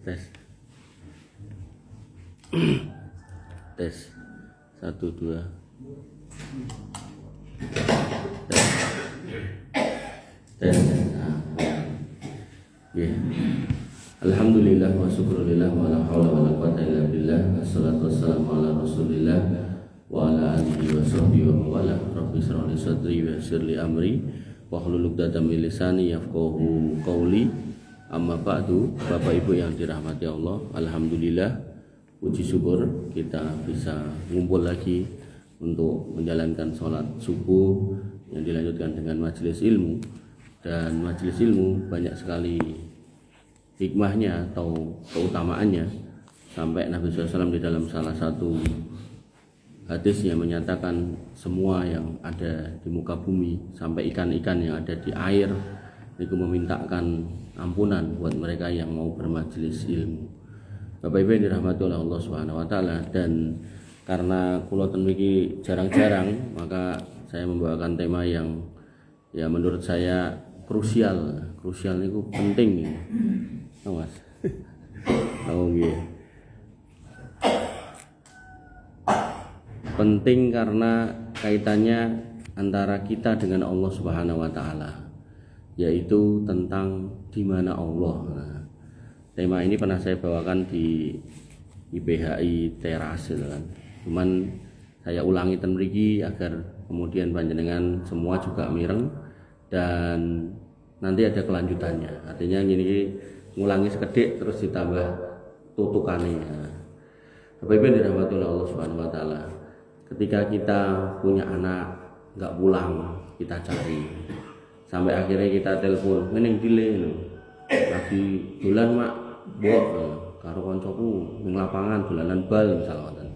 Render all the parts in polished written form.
Tes. Tes. 1 2. Tes. Ya. Alhamdulillah wa syukrulillah wa la haula wa la quwwata illa billah. Wassalatu wassalamu ala Rasulillah wa ala alihi wa sahbihi wa wala. Rabbi shrah li sadri wa yassir li amri wa hlul 'uqdatam min lisani yafqahu qawli. Amma ba'du, Bapak Ibu yang dirahmati Allah, alhamdulillah, puji syukur kita bisa ngumpul lagi untuk menjalankan sholat subuh yang dilanjutkan dengan majelis ilmu. Dan majelis ilmu banyak sekali hikmahnya atau keutamaannya, sampai Nabi SAW di dalam salah satu hadisnya menyatakan semua yang ada di muka bumi sampai ikan-ikan yang ada di air itu memintakan ampunan buat mereka yang mau bermajelis ilmu. Bapak Ibu yang dirahmati oleh Allah Subhanahu wa taala, dan karena kula ten mriki jarang-jarang, maka saya membawakan tema yang ya menurut saya krusial. Krusial niku penting. Oh, Mas. Oh nggih. Penting karena kaitannya antara kita dengan Allah Subhanahu wa taala, yaitu tentang di mana Allah. Nah, tema ini pernah saya bawakan di IPHI Teras kan. Cuman saya ulangi ten mriki agar kemudian panjenengan semua juga mireng dan nanti ada kelanjutannya. Artinya gini, ngulangi sekedhik terus ditambah tutukannya. Bapak Ibu dirahmati oleh Allah Subhanahu wa taala. Ketika kita punya anak enggak pulang, kita cari. Sampai akhirnya kita telepon, "Meneng dile lho. Lagi dolan mak, mbok karo koncoku ning lapangan dolanan bal," misalnya.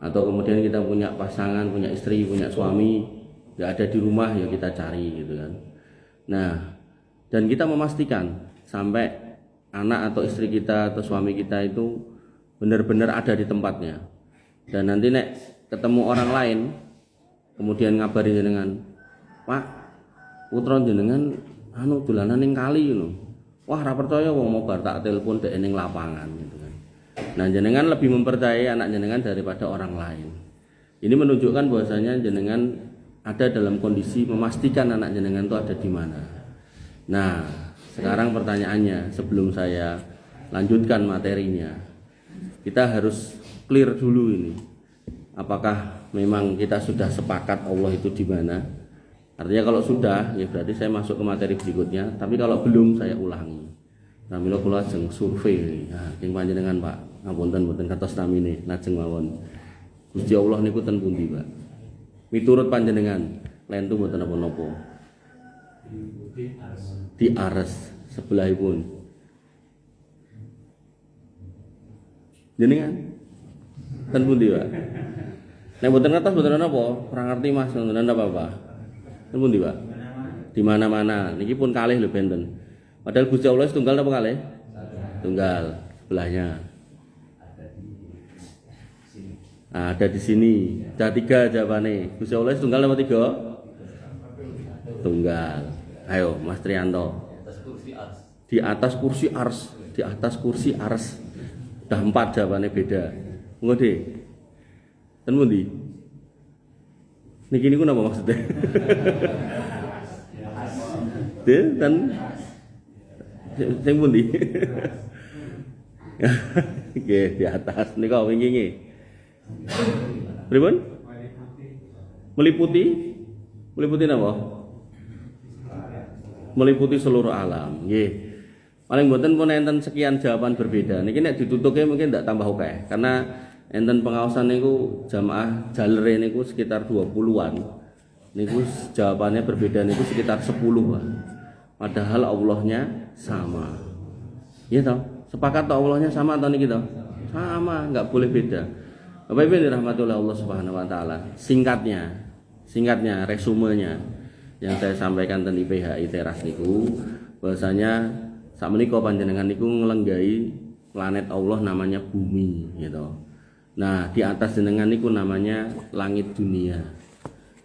Atau kemudian kita punya pasangan, punya istri, punya suami, enggak ada di rumah, ya kita cari gitu kan. Nah, dan kita memastikan sampai anak atau istri kita atau suami kita itu benar-benar ada di tempatnya. Dan nanti nek ketemu orang lain kemudian ngabari jenengan, "Pak, putra jenengan anu dolanan ning kali ngono." Wah, ora percaya wong mau bar tak telepon dek ning lapangan gitu kan. Nah, jenengan lebih mempercayai anak jenengan daripada orang lain. Ini menunjukkan bahwasanya jenengan ada dalam kondisi memastikan anak jenengan itu ada di mana. Nah, sekarang pertanyaannya sebelum saya lanjutkan materinya, kita harus clear dulu ini. Apakah memang kita sudah sepakat Allah itu di mana? Artinya kalau sudah, ya berarti saya masuk ke materi berikutnya. Tapi kalau belum, saya ulangi. Namilo kula ajeng survei. Nah, ing panjenengan Pak, ngapunten mboten kados namine, lajeng mawon. Gusti Allah niku ten pundi, Pak? Miturut panjenengan, lentu mboten napa-napa. Di Ares sebelahipun. Jenengan ten pundi, Pak? Nek mboten ngertos mboten napa, ora ngerti Mas, mboten apa-apa. Ten pundi, Pak? Di mana-mana. Niki pun kalih lho benten. Padahal Gusti Allah tunggal napa kalih? Tunggal. Sebelahnya. Nah, ada di sini. Ada 3 jawabane. Gusti Allah tunggal napa 3? Tunggal. Ayo, Mas Trianto. Di atas kursi ars. Di atas kursi ars. Udah 4 jawabannya beda. Ngono deh. Ten pundi? Niki niku napa maksudnya? Dan sing pundi? Nggih, di atas nika wingi nggih. Pripun? Meliputi? Meliputi napa? Meliputi seluruh alam. Nggih. Paling mboten pun enten sekian jawaban berbeda. Niki nek ditutuke mungkin ndak tambah akeh karena enten pengawasan niku jamaah jalere niku sekitar 20-an. Niku jawabannya berbeda niku sekitar 10-an. Padahal Allahnya sama. Iya toh? Sepakat toh Allahnya sama atau niki toh? Sama, enggak boleh beda. Bapak Ibu dirahmati oleh Allah Subhanahu wa taala. Singkatnya, resumenya yang saya sampaikan tentang IPHI Teras niku bahwasanya sakmenika panjenengan niku nglenggahi planet Allah namanya bumi gitu. Nah, di atas jenengan niku namanya langit dunia.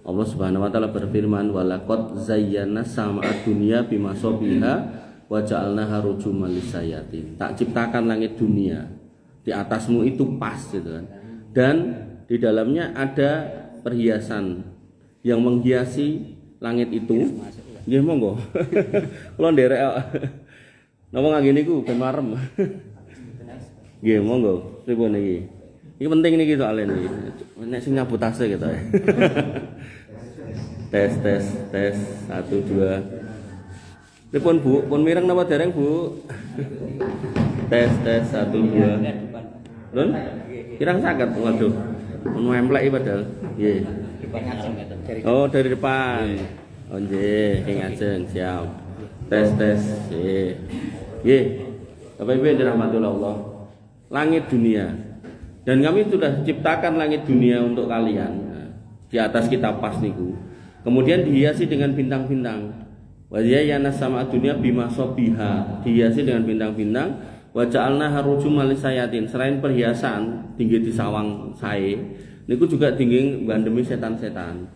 Allah Subhanahu wa taala berfirman, "Walaqad zayyana sama'ad dunya bimasabiha wa ja'alnaha rujuman lisayatin. Tak ciptakan langit dunia, di atasmu itu pas gitu kan. Dan di dalamnya ada perhiasan yang menghiasi langit itu. Nggih monggo. Kula nderek kok. Napa ngangge niku ben marem. Nggih monggo. Pripun iki? Iki penting niki soalnya niki. Nek sing nyabut tase gitu ya. Tes 1 2. Pripun Bu? Pun mireng napa dereng Bu? Tes 1 2. Lun? Kirang saged waduh. Mun emplek padahal. Nggih. Oh, dari depan. Oh nggih, ing ajeng siap. Tes. Nggih. Bapak Ibu yang dirahmati Allah. Langit dunia. Dan kami sudah ciptakan langit dunia untuk kalian. Nah, di atas kita pas niku. Kemudian dihiasi dengan bintang-bintang. Wa zayyana sama dunia bima sobiha. Dihiasi dengan bintang-bintang. Wa ja'alna harujumal lisayatin. Selain perhiasan tinggi di sawang sae, niku juga tinggi bandemi setan-setan.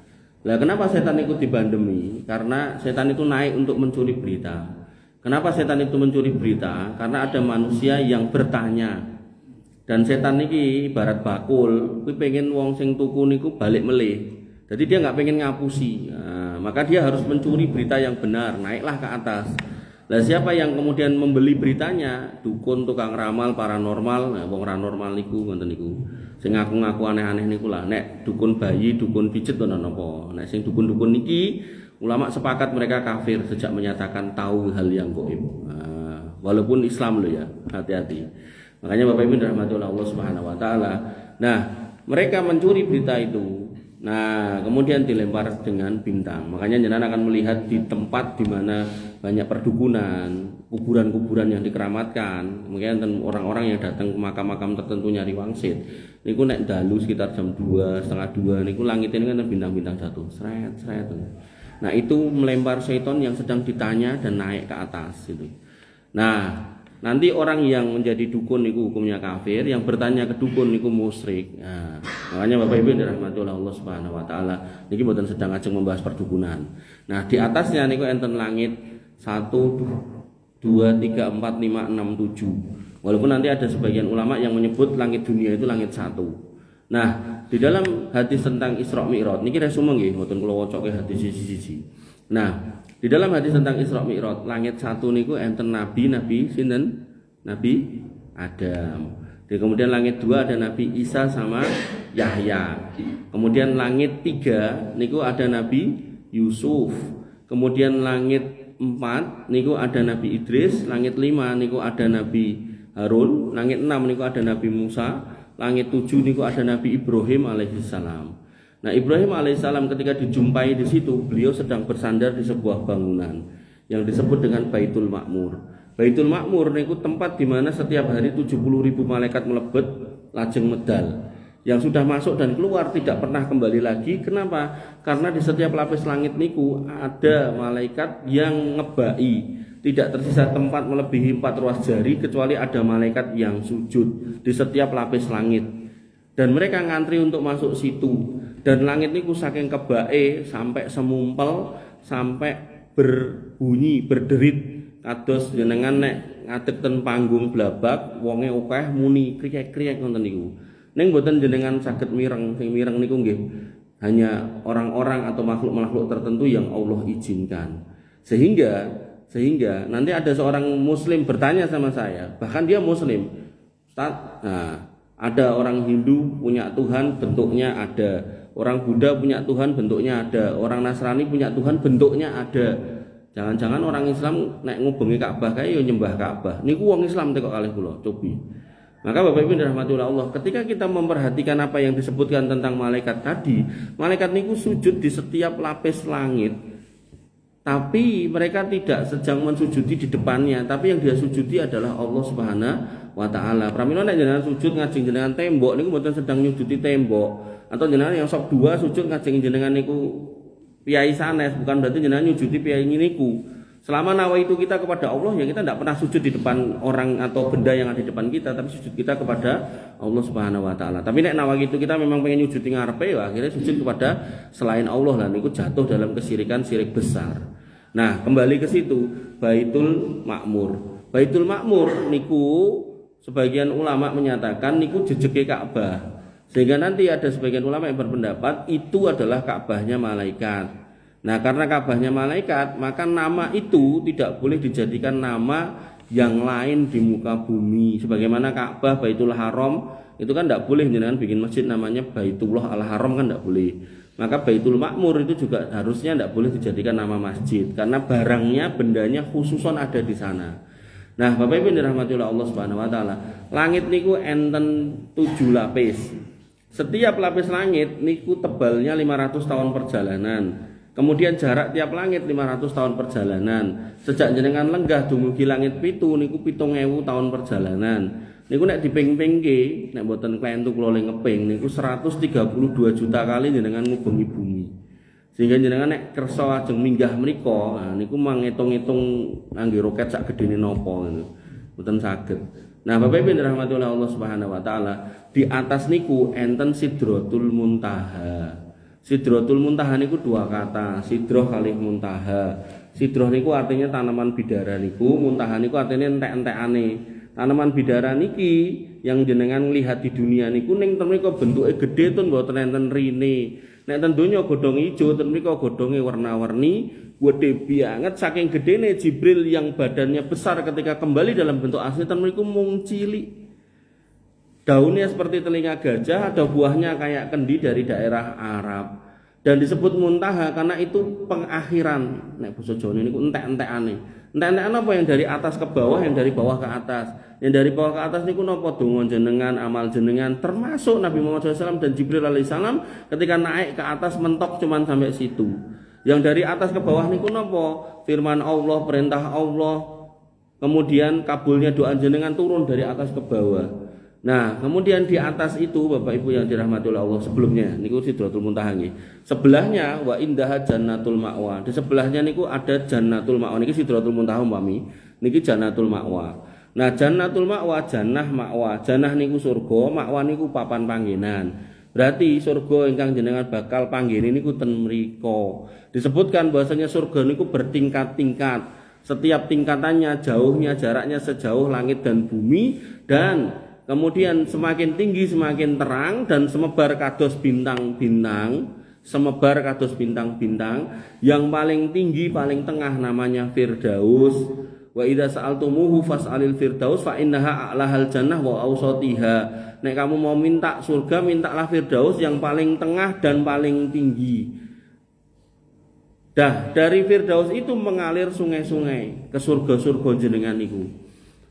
Lah kenapa setan itu dibandemi? Karena setan itu naik untuk mencuri berita. Kenapa setan itu mencuri berita? Karena ada manusia yang bertanya. Dan setan niki ibarat bakul, kuwi pengen wong sing tuku niku balik melih. Jadi dia nggak pengen ngapusi. Nah, maka dia harus mencuri berita yang benar, naiklah ke atas. Lah siapa yang kemudian membeli beritanya? Dukun, tukang ramal, paranormal. Nah, wong paranormal niku ngoten niku. Sing ngaku-ngaku aneh-aneh niku lah. Nek dukun bayi, dukun pijet to napa. Nek sing dukun-dukun niki ulama sepakat mereka kafir sejak menyatakan tahu hal yang gaib. Nah, walaupun Islam loh ya, hati-hati. Makanya Bapak Ibu dirahmati Allah Subhanahu wa taala. Nah, mereka mencuri berita itu. Nah, kemudian dilempar dengan bintang. Makanya jenengan akan melihat di tempat di mana banyak perdukunan, kuburan-kuburan yang dikeramatkan. Mungkin orang-orang yang datang ke makam-makam tertentu nyari wangsit. Niku nek dalu sekitar jam 2, setengah 2 niku langit ini kan bintang-bintang jatuh. Sret. Nah, itu melempar syaitan yang sedang ditanya dan naik ke atas gitu. Nah, nanti orang yang menjadi dukun niku hukumnya kafir, yang bertanya ke dukun niku musyrik. Nah, makanya Bapak Ibu dirahmati Allah Subhanahu wa taala, niki mboten sedang ajeng membahas perdukunan. Nah, di atasnya niku enten langit 1 2 3 4 5 6 7. Walaupun nanti ada sebagian ulama yang menyebut langit dunia itu langit 1. Nah, di dalam hadis tentang Isra Mi'raj niki resume nggih mboten kula wacoke hadis siji-siji. Nah, di dalam hadis tentang Isra Mi'raj, langit 1 niku enten nabi sinten? Nabi Adam. Kemudian langit 2 ada Nabi Isa sama Yahya. Kemudian langit 3 niku ada Nabi Yusuf. Kemudian langit 4 niku ada Nabi Idris, langit 5 niku ada Nabi Harun, langit 6 niku ada Nabi Musa, langit 7 niku ada Nabi Ibrahim alaihissalam. Nah, Ibrahim alaihissalam ketika dijumpai di situ, beliau sedang bersandar di sebuah bangunan yang disebut dengan Baitul Ma'mur. Baitul Ma'mur niku tempat di mana setiap hari 70.000 malaikat melebet lajeng medal. Yang sudah masuk dan keluar tidak pernah kembali lagi. Kenapa? Karena di setiap lapis langit niku ada malaikat yang ngebai. Tidak tersisa tempat melebihi 4 ruas jari kecuali ada malaikat yang sujud di setiap lapis langit. Dan mereka ngantri untuk masuk situ. Dan langit niku saking kebae sampai semumpel, sampai berbunyi, berderit. Kados jenengan nek ngadeg ten panggung blabak, wonge akeh muni kriyek-kriyek ngoten niku. Ning mboten jenengan saged mireng, sing mireng niku nggih hanya orang-orang atau makhluk-makhluk tertentu yang Allah izinkan. Sehingga nanti ada seorang muslim bertanya sama saya, bahkan dia muslim. Ustaz, nah, ada orang Hindu punya Tuhan bentuknya ada, orang Buddha punya Tuhan bentuknya ada, orang Nasrani punya Tuhan bentuknya ada. Jangan-jangan orang Islam nek ngubengi Ka'bah kae yo nyembah Ka'bah. Niku wong Islam teko kalih kula, cobi. Maka Bapak Ibu dirahmati Allah, ketika kita memperhatikan apa yang disebutkan tentang malaikat tadi, malaikat niku sujud di setiap lapis langit. Tapi mereka tidak sedang mensujudi di depannya, tapi yang dia sujudi adalah Allah Subhanahu wa taala. Pramila nek jenengan sujud ngajeng jenengan tembok niku mboten sedang nyujudi tembok, atau jenengan yang sok dua sujud ngajeng jenengan niku piyai sanes, bukan berarti jenengan nyujudi piyai niku. Selama nawa itu kita kepada Allah, ya kita tidak pernah sujud di depan orang atau benda yang ada di depan kita, tapi sujud kita kepada Allah Subhanahu wa taala. Tapi nek nawa itu kita memang pengen nyujudi ngarepe, ya akhirnya sujud kepada selain Allah, lah niku jatuh dalam kesirikan, syirik besar. Nah, kembali ke situ, Baitul Makmur. Baitul Makmur niku sebagian ulama menyatakan niku jejeke Ka'bah. Sehingga nanti ada sebagian ulama yang berpendapat itu adalah Ka'bahnya malaikat. Nah, karena Ka'bahnya malaikat, maka nama itu tidak boleh dijadikan nama yang lain di muka bumi. Sebagaimana Ka'bah, Baitul Haram, itu kan tidak boleh jenengan bikin masjid namanya Baitullah Al-Haram, kan tidak boleh. Maka Baitul Makmur itu juga harusnya tidak boleh dijadikan nama masjid, karena barangnya, bendanya khususon ada di sana. Nah, Bapak Ibu dirahmati Allah Subhanahu wa taala, langit niku enten 7 lapis. Setiap lapis langit niku tebalnya 500 tahun perjalanan. Kemudian jarak tiap langit 500 tahun perjalanan. Sejak jenengan lenggah dumugi langit pitu niku 7.000 tahun perjalanan. Niku nek diping-pingke, nek mboten klentu kula ngeping niku 132 juta kali jenengan ngubengi bumi. Sehingga jenengan nek kersa ajeng minggah mriku, nah niku manghitung-hitung ngangge roket sak gedene napa ngono. Mboten saged. Nah, Bapak Ibu dirahmati oleh Allah Subhanahu wa taala, di atas niku enten Sidratul Muntaha. Sidratul Muntaha niku 2 kata, sidroh kalih muntaha. Sidroh niku artinya tanaman bidara niku, muntaha niku artinya entek-entekane. Tanaman bidara niki yang jenengan lihat di dunia niku ning ten mriku bentuke gedhe tun mboten enten rine. Nek ten donya godhong ijo ten mriku godhonge warna-warni, gede banget saking gedene Jibril yang badannya besar ketika kembali dalam bentuk asli ten mriku mung cilik. Daunnya seperti telinga gajah, ada buahnya kayak kendi dari daerah Arab. Dan disebut muntaha karena itu pengakhiran. Nek basa Jawa niku entek-entekane. Entek-entekan apa yang dari atas ke bawah, yang dari bawah ke atas. Yang dari bawah ke atas niku napa donga jenengan, amal jenengan, termasuk Nabi Muhammad SAW dan Jibril alaihissalam ketika naik ke atas mentok cuman sampai situ. Yang dari atas ke bawah niku napa? Firman Allah, perintah Allah. Kemudian kabulnya doa jenengan turun dari atas ke bawah. Nah, kemudian di atas itu Bapak Ibu yang dirahmati oleh Allah, sebelumnya niku Sidratul Muntaha nggih. Sebelahnya wa indaha Jannatul Ma'wa. Di sebelahnya niku ada Jannatul Ma'wa. Niki Sidratul Muntaha umpami. Niki Jannatul Ma'wa. Nah, Jannatul Ma'wa, jannah ma'wa. Jannah niku surga, ma'wa niku papan panggenan. Berarti surga ingkang jenengan bakal panggene niku ten mriko. Disebutkan bahwasanya surga niku bertingkat-tingkat. Setiap tingkatannya jauhnya jaraknya sejauh langit dan bumi, dan kemudian semakin tinggi semakin terang dan semebar kados bintang-bintang, semebar kados bintang-bintang. Yang paling tinggi paling tengah namanya Firdaus. Wa idza sa'altumuhu fas'alil firdaus fa innaha a'lahal jannah wa awsatiha. Nek kamu mau minta surga, mintalah Firdaus yang paling tengah dan paling tinggi. Dah dari Firdaus itu mengalir sungai-sungai ke surga-surga jenengan niku.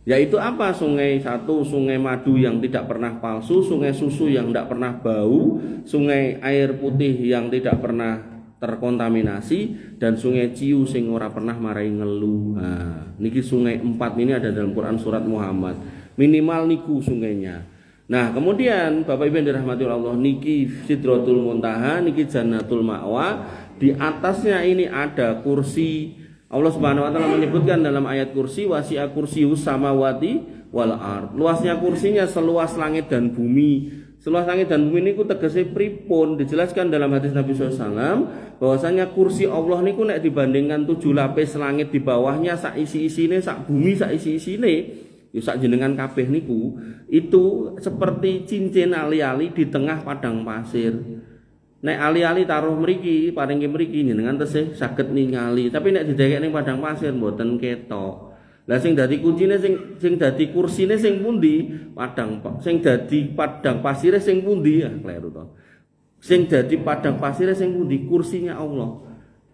Yaitu apa? Sungai satu, sungai madu yang tidak pernah palsu, sungai susu yang tidak pernah bau, sungai air putih yang tidak pernah terkontaminasi, dan sungai ciu sing ora pernah marai ngeluh. Nah, niki sungai 4 ini ada dalam Quran surat Muhammad. Minimal niku sungainya. Nah, kemudian Bapak Ibu yang dirahmati Allah, niki Sidratul Muntaha, niki Jannatul Ma'wa. Di atasnya ini ada kursi. Allah Subhanahu wa taala menyebutkan dalam ayat kursi, wasi'a kursiyus samawati wal ard. Luasnya kursinya seluas langit dan bumi. Seluas langit dan bumi niku tegese pripun? Dijelaskan dalam hadis Nabi SAW bahwasanya kursi Allah niku nek dibandingkan 7 lapis langit di bawahnya sak isi-isine, sak bumi sak isi-isine, ya sak jenengan kabeh niku, itu seperti cincin ali-ali di tengah padang pasir. Nek ali-ali taruh mriki, paringke mriki jenengan tesih saged ningali, tapi nek didekek ning padang pasir mboten ketok. Lah sing dadi kuncine sing dadi kursine sing pundi? Padang sing dadi padang pasire sing pundi? Ah, kleru to. Sing dadi padang pasire sing pundi? Kursinya Allah.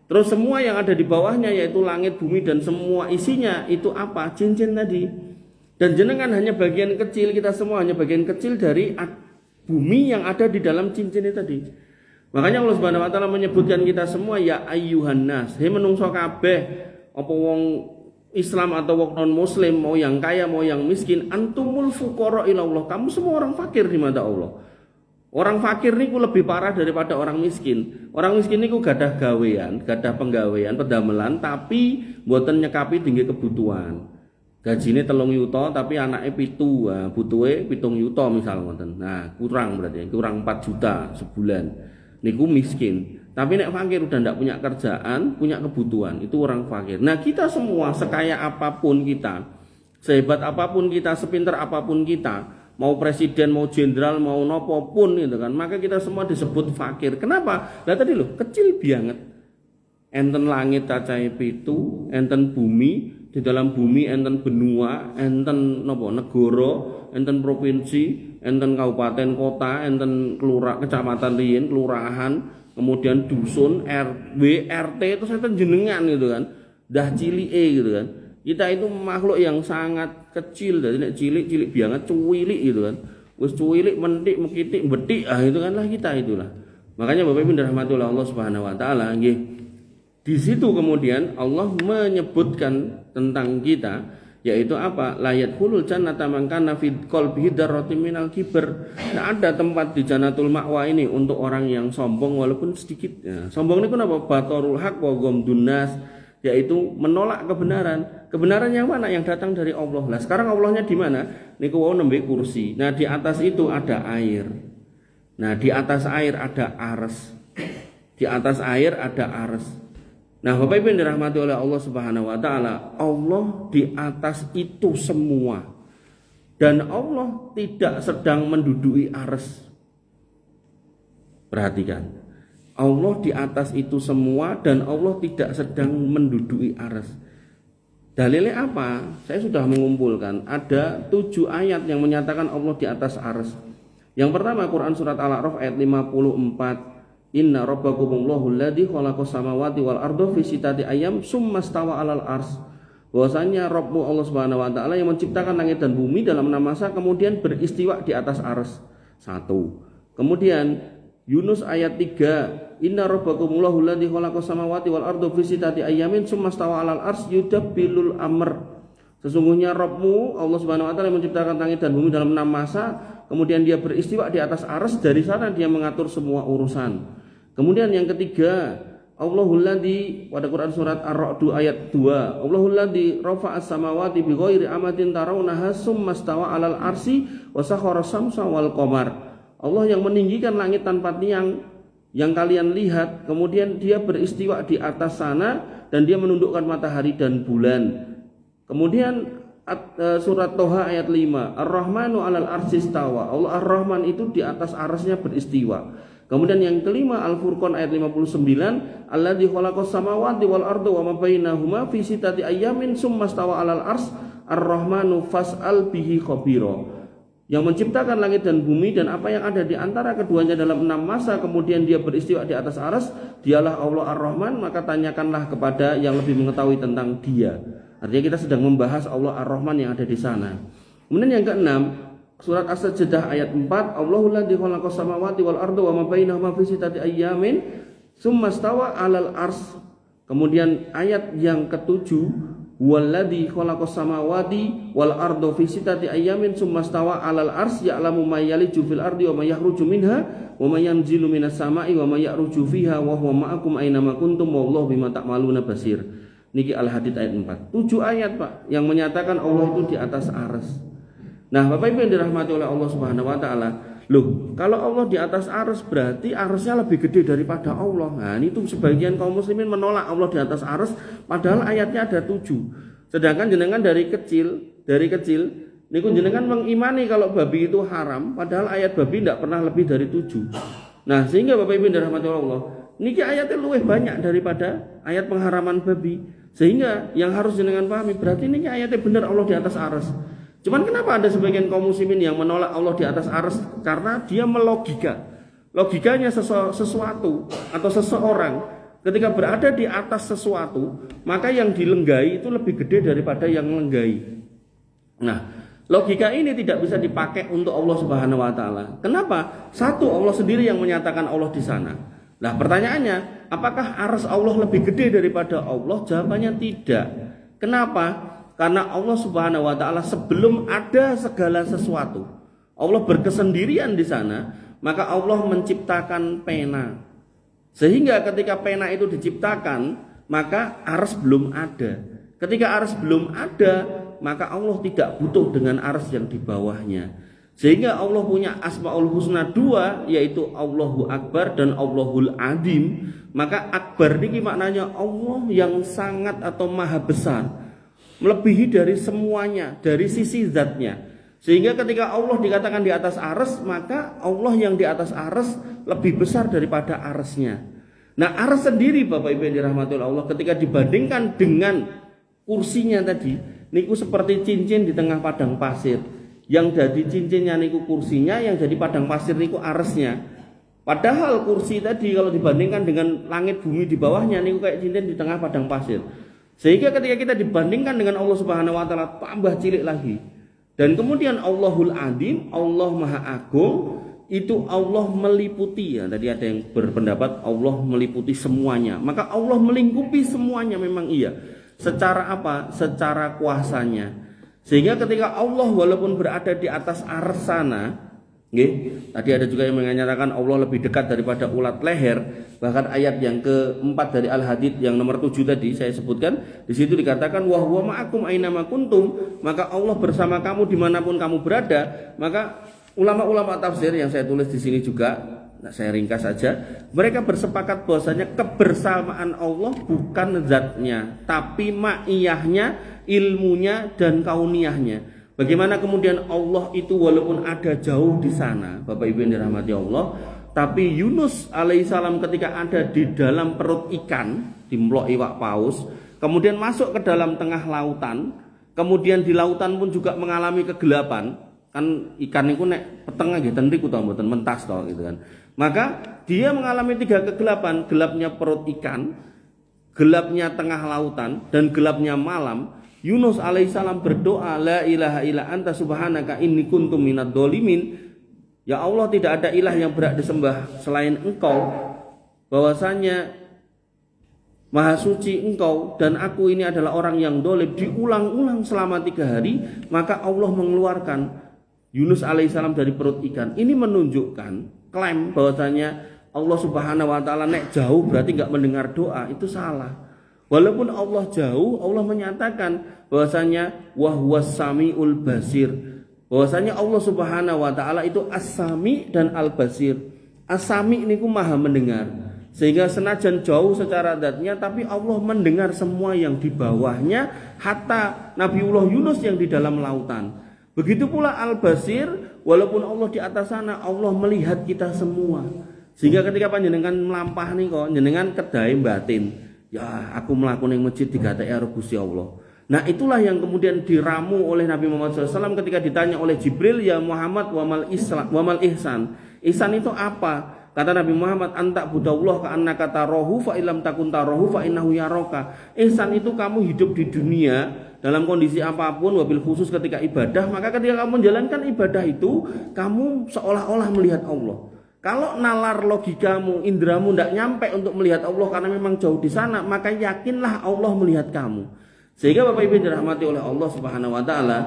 Terus semua yang ada di bawahnya yaitu langit, bumi dan semua isinya itu apa? Cincin tadi. Dan jenengan hanya bagian kecil, kita semua hanya bagian kecil dari bumi yang ada di dalam cincin itu tadi. Makanya Allah Subhanahu wa taala menyebutkan kita semua ya ayyuhan nas. Hei menungso kabeh, apa wong Islam atau wong non muslim, mau yang kaya mau yang miskin, antumul fuqara ila Allah. Kamu semua orang fakir di mata Allah. Orang fakir niku lebih parah daripada orang miskin. Orang miskin niku gadah gawean, gadah penggawean, pedamelan, tapi mboten nyekapi tinggi kebutuhan. Gajine 3 yuta tapi anaknya 7, nah, butuhe 7 yuta misal ngoten. Nah, kurang berarti, kurang 4 juta sebulan. Niku miskin. Tapi nek fakir udah ndak punya kerjaan, punya kebutuhan, itu orang fakir. Nah, kita semua sekaya apapun kita, sehebat apapun kita, sepinter apapun kita, mau presiden, mau jenderal, mau nopo pun gitu kan, maka kita semua disebut fakir. Kenapa? Lah tadi loh, kecil banget. Enten langit cacahe 7, enten bumi, di dalam bumi enten benua, enten nopo negara, enten provinsi, enten kabupaten kota, enten kecamatan riyen, kelurahan, kemudian dusun, RW, RT itu enten jenengan gitu kan. Dah cilike gitu kan. Kita itu makhluk yang sangat kecil, dari nek cilik banget, cuwilik gitu kan. Wis cuwilik mentik mekitik betik itu kan lah kita itulah. Makanya Bapak Ibu dirahmati oleh Allah Subhanahu wa taala nggih. Di situ kemudian Allah menyebutkan tentang kita, yaitu apa? Layat hulul jannata man kana fi qalbihi dzarratun minal kibr. Nah, ada tempat di Jannatul Ma'wa ini untuk orang yang sombong walaupun sedikit. Ya, sombong niku napa? Batorul haq wa ghamdun nas, yaitu menolak kebenaran. Kebenaran yang mana? Yang datang dari Allah. Lah sekarang Allahnya di mana? Niku wau nembe kursi. Nah, di atas itu ada air. Nah, di atas air ada arsy. Di atas air ada arsy. Nah, Bapak Ibu yang dirahmati oleh Allah Subhanahu wa taala, Allah di atas itu semua. Dan Allah tidak sedang menduduki arsy. Perhatikan. Allah di atas itu semua dan Allah tidak sedang menduduki arsy. Dalilnya apa? Saya sudah mengumpulkan ada 7 ayat yang menyatakan Allah di atas arsy. Yang pertama Quran surat Al-A'raf ayat 54. Inna rabbakumullahu alladzi khalaqas samawati wal arda fi sittati ayyam tsumma stawa 'alal arsy. Bahwasanya Rabbmu Allah Subhanahu wa taala yang menciptakan langit dan bumi dalam 6 masa kemudian beristiwa di atas arsy. 1. Kemudian Yunus ayat 3. Inna rabbakumullahu alladzi khalaqas samawati wal arda fi sittati ayyamin tsumma stawa 'alal arsy yudabbilul amr. Sesungguhnya Rabbmu Allah Subhanahu wa taala yang menciptakan langit dan bumi dalam 6 masa, kemudian dia beristiwa di atas arsy, dari sana dia mengatur semua urusan. Kemudian yang ketiga, Allahul ladzi pada Quran surat Ar-Ra'd ayat 2. Allahul ladzi rafa'as samawati bighairi amatin tarawnaha tsumma stawa 'alal arsy wa sakhkhara samsa wal qamar. Allah yang meninggikan langit tanpa tiang yang kalian lihat, kemudian dia beristiwa di atas sana dan dia menundukkan matahari dan bulan. Kemudian surat Toha ayat 5. Ar-Rahmanu 'alal arsy istawa. Allah Ar-Rahman itu di atas arsy-nya beristiwa. Kemudian yang kelima Al-Furqan ayat 59, alladzi khalaqas samawati wal arda wa ma bainahuma fi sittati ayyamin tsumma stawa 'alal arsy ar-rahmanu fas'al bihi khabira. Yang menciptakan langit dan bumi dan apa yang ada di antara keduanya dalam 6 masa kemudian dia beristiwa di atas arsy, dialah Allah Ar-Rahman, maka tanyakanlah kepada yang lebih mengetahui tentang dia. Artinya kita sedang membahas Allah Ar-Rahman yang ada di sana. Kemudian yang keenam Surat As-Sajdah ayat 4, Allahul ladzi khalaqas samawati wal arda wa ma bainahuma fi sittati ayyamin tsumma stawa 'alal arsy. Kemudian ayat yang ketujuh, huwallazi khalaqas samawati wal arda fi sittati ayyamin tsumma stawa 'alal arsy ya'lamu ma yaliju fil ardi wa ma yakhruju minha wa ma yanzilu minas sama'i wa ma ya'ruju fiha wa huwa ma'akum aina ma kuntum wallahu bima ta'maluna basir. Niki Al-Hadid ayat 4. 7 ayat, Pak, yang menyatakan Allah itu di atas arsy. Nah, Bapak Ibu yang dirahmati oleh Allah Subhanahu wa taala, loh, kalau Allah di atas arsy berarti arsy-nya lebih gede daripada Allah. Nah, ini tuh sebagian kaum muslimin menolak Allah di atas arsy, padahal ayatnya ada 7. Sedangkan jenengan dari kecil niku jenengan mengimani kalau babi itu haram, padahal ayat babi tidak pernah lebih dari 7. Nah, sehingga Bapak Ibu yang dirahmati oleh Allah, niki ayatnya lebih banyak daripada ayat pengharaman babi. Sehingga yang harus jenengan pahami, berarti niki ayatnya benar Allah di atas arsy. Cuman kenapa ada sebagian kaum muslimin yang menolak Allah di atas arsy? Karena dia logikanya sesuatu atau seseorang ketika berada di atas sesuatu, maka yang dilenggai itu lebih gede daripada yang melenggai. Nah, logika ini tidak bisa dipakai untuk Allah Subhanahu wa taala. Kenapa? Satu, Allah sendiri yang menyatakan Allah di sana. Nah, pertanyaannya, apakah arsy Allah lebih gede daripada Allah? Jawabannya tidak. Kenapa? Karena Allah Subhanahu wa taala sebelum ada segala sesuatu, Allah berkesendirian di sana, maka Allah menciptakan pena. Sehingga ketika pena itu diciptakan, maka arsy belum ada. Ketika arsy belum ada, maka Allah tidak butuh dengan arsy yang di bawahnya. Sehingga Allah punya Asmaul Husna 2, yaitu Allahu Akbar dan Allahul Azim. Maka Akbar ini maknanya Allah yang sangat atau maha besar, melebihi dari semuanya, dari sisi zatnya. Sehingga ketika Allah dikatakan di atas arsy, maka Allah yang di atas arsy lebih besar daripada arsy-nya. Nah, arsy sendiri Bapak Ibu yang dirahmati Allah, ketika dibandingkan dengan kursinya tadi, niku seperti cincin di tengah padang pasir. Yang jadi cincinnya niku kursinya, yang jadi padang pasir niku arsy-nya. Padahal kursi tadi kalau dibandingkan dengan langit bumi di bawahnya niku kayak cincin di tengah padang pasir. Sehingga ketika kita dibandingkan dengan Allah Subhanahu wa taala tambah cilik lagi. Dan kemudian Allahul Azim, Allah Maha Agung, itu Allah meliputi, ya tadi ada yang berpendapat Allah meliputi semuanya. Maka Allah melingkupi semuanya, memang iya. Secara apa? Secara kuasanya. Sehingga ketika Allah walaupun berada di atas arsy sana, tadi ada juga yang menyatakan Allah lebih dekat daripada ulat leher. Bahkan ayat yang keempat dari Al-Hadid yang nomor 7 tadi saya sebutkan, di situ dikatakan wa huwa ma'akum aina ma kuntum, maka Allah bersama kamu dimanapun kamu berada. Maka ulama-ulama tafsir yang saya tulis di sini juga, saya ringkas saja, mereka bersepakat bahwasanya kebersamaan Allah bukan zatnya, tapi ma'iyahnya, ilmunya dan kauniyahnya. Bagaimana kemudian Allah itu walaupun ada jauh di sana, Bapak Ibu yang dirahmati Allah, tapi Yunus alaihissalam ketika ada di dalam perut ikan, di mlok iwak paus, kemudian masuk ke dalam tengah lautan, kemudian di lautan pun juga mengalami kegelapan. Kan ikan itu nek peteng nggih ten riku to mboten mentas to gitu kan. Maka dia mengalami 3 kegelapan, gelapnya perut ikan, gelapnya tengah lautan dan gelapnya malam. Yunus alaihissalam berdoa, la ilaha illa anta subhanaka inni kuntum minadz dzalimin. Ya Allah, tidak ada ilah yang berhak disembah selain Engkau, bahwasanya Maha suci Engkau dan aku ini adalah orang yang dolim. Diulang-ulang selama 3 hari, maka Allah mengeluarkan Yunus alaihissalam dari perut ikan. Ini menunjukkan klaim bahwasanya Allah Subhanahu wa taala nek jauh berarti enggak mendengar doa, itu salah. Walaupun Allah jauh, Allah menyatakan bahwasanya wa huwas samiul basir. Bahwasanya Allah Subhanahu wa taala itu as-sami dan al-basir. As-sami niku maha mendengar. Sehingga senajan jauh secara zatnya, tapi Allah mendengar semua yang di bawahnya, hatta Nabiullah Yunus yang di dalam lautan. Begitu pula Al-Basir, walaupun Allah di atas sana, Allah melihat kita semua. Sehingga ketika panjenengan melampah nih kok, jenengan kedai batin, ya aku melakukan yang masjid digatek karo Gusti Allah. Nah itulah yang kemudian diramu oleh Nabi Muhammad SAW ketika ditanya oleh Jibril, ya Muhammad wamal ihsan. Ihsan itu apa? Kata Nabi Muhammad, antak budallah ka'annaka tarahu fa illam takun tarahu fa innahu yaraka. Ihsan itu kamu hidup di dunia dalam kondisi apapun, wabil khusus ketika ibadah, maka ketika kamu menjalankan ibadah itu, kamu seolah-olah melihat Allah. Kalau nalar logikamu, indramu tidak nyampe untuk melihat Allah karena memang jauh di sana, maka yakinlah Allah melihat kamu. Sehingga Bapak Ibu dirahmati oleh Allah Subhanahu wa taala,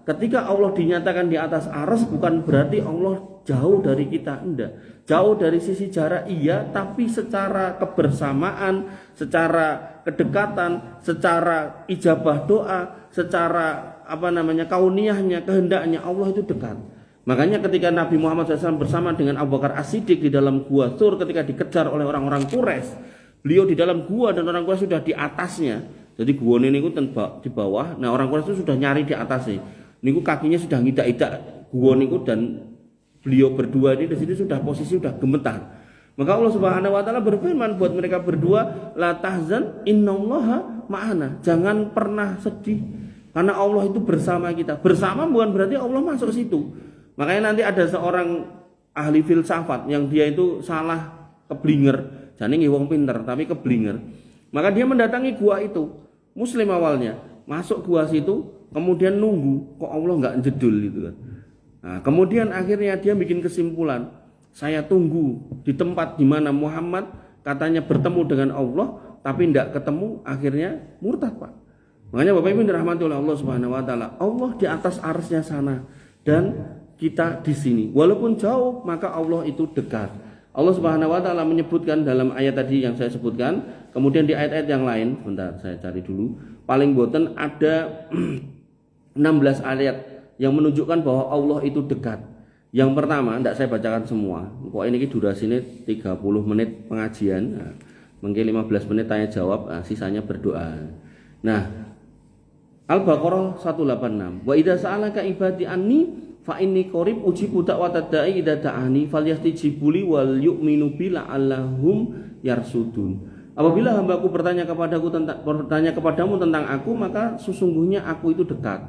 ketika Allah dinyatakan di atas arsy bukan berarti Allah jauh dari kita, enggak. Jauh dari sisi jarak iya, tapi secara kebersamaan, secara kedekatan, secara ijabah doa, secara kauniyahnya, kehendaknya Allah itu dekat. Makanya ketika Nabi Muhammad SAW bersama dengan Abu Bakar As-Siddiq di dalam gua Tsur ketika dikejar oleh orang-orang Quraisy, beliau di dalam gua dan orang Quraisy sudah di atasnya. Jadi gua ini di bawah, nah orang Quraisy itu sudah nyari di atasnya. Niku kakinya sudah ngidak-idak gua niku dan beliau berdua ini di sini sudah posisi sudah gemetar. Maka Allah Subhanahu wa taala berfirman buat mereka berdua, la tahzan innallaha ma'ana. Jangan pernah sedih karena Allah itu bersama kita. Bersama bukan berarti Allah masuk situ. Makanya nanti ada seorang ahli filsafat yang dia itu salah keblinger. Jane nggih wong pinter tapi keblinger. Maka dia mendatangi gua itu. Muslim awalnya, masuk gua situ, kemudian nunggu kok Allah enggak jedul gitu kan. Nah, kemudian akhirnya dia bikin kesimpulan, saya tunggu di tempat di mana Muhammad katanya bertemu dengan Allah, tapi tidak ketemu, akhirnya murtad Pak. Makanya Bapak Ibu dirahmati oleh Allah Subhanahu wa taala, Allah di atas arsy-Nya sana dan kita di sini. Walaupun jauh, maka Allah itu dekat. Allah Subhanahu wa taala menyebutkan dalam ayat tadi yang saya sebutkan, kemudian di ayat-ayat yang lain, bentar saya cari dulu. Paling boten ada 16 ayat yang menunjukkan bahwa Allah itu dekat. Yang pertama, tidak saya bacakan semua. Kok ini durasinya 30 menit pengajian. Nah, mungkin 15 menit tanya jawab, sisanya berdoa. Nah, Al-Baqarah 186. Wa idza sa'alaka ibadi anni fa inni qarib ujibu da'watad da'i idza da'ani falyastijibuli wal yu'minu bi la'allahum yarsudun. Apabila hambaku bertanya kepadamu tentang aku, maka sesungguhnya aku itu dekat.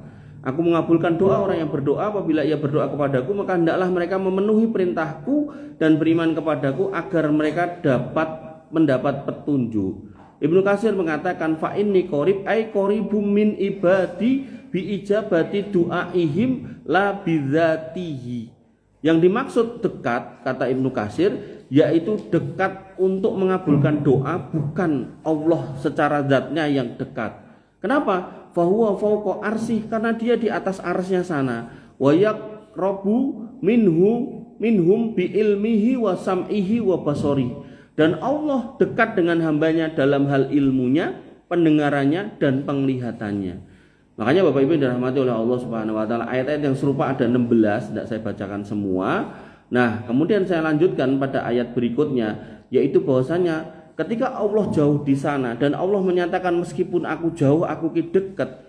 Aku mengabulkan doa orang yang berdoa. Apabila ia berdoa kepadaku, maka hendaklah mereka memenuhi perintahku dan beriman kepadaku agar mereka dapat mendapat petunjuk. Ibnu Katsir mengatakan fa inni qarib ay qaribum min ibadi bi ijabati du'aihim la bidzatihi. Yang dimaksud dekat, kata Ibnu Katsir, yaitu dekat untuk mengabulkan doa, bukan Allah secara zatnya yang dekat. Kenapa? Fahuwa fawqa arsy, karena dia di atas arsy-nya sana. Wa yaqrabu minhum bi ilmihi wa sam'ihi wa basari. Dan Allah dekat dengan hambanya dalam hal ilmunya, pendengarannya, dan penglihatannya. Makanya Bapak Ibu dirahmati oleh Allah Subhanahu wa taala, ayat-ayat yang serupa ada 16, tidak saya bacakan semua. Nah, kemudian saya lanjutkan pada ayat berikutnya, yaitu bahwasanya ketika Allah jauh di sana dan Allah menyatakan meskipun aku jauh aku dekat.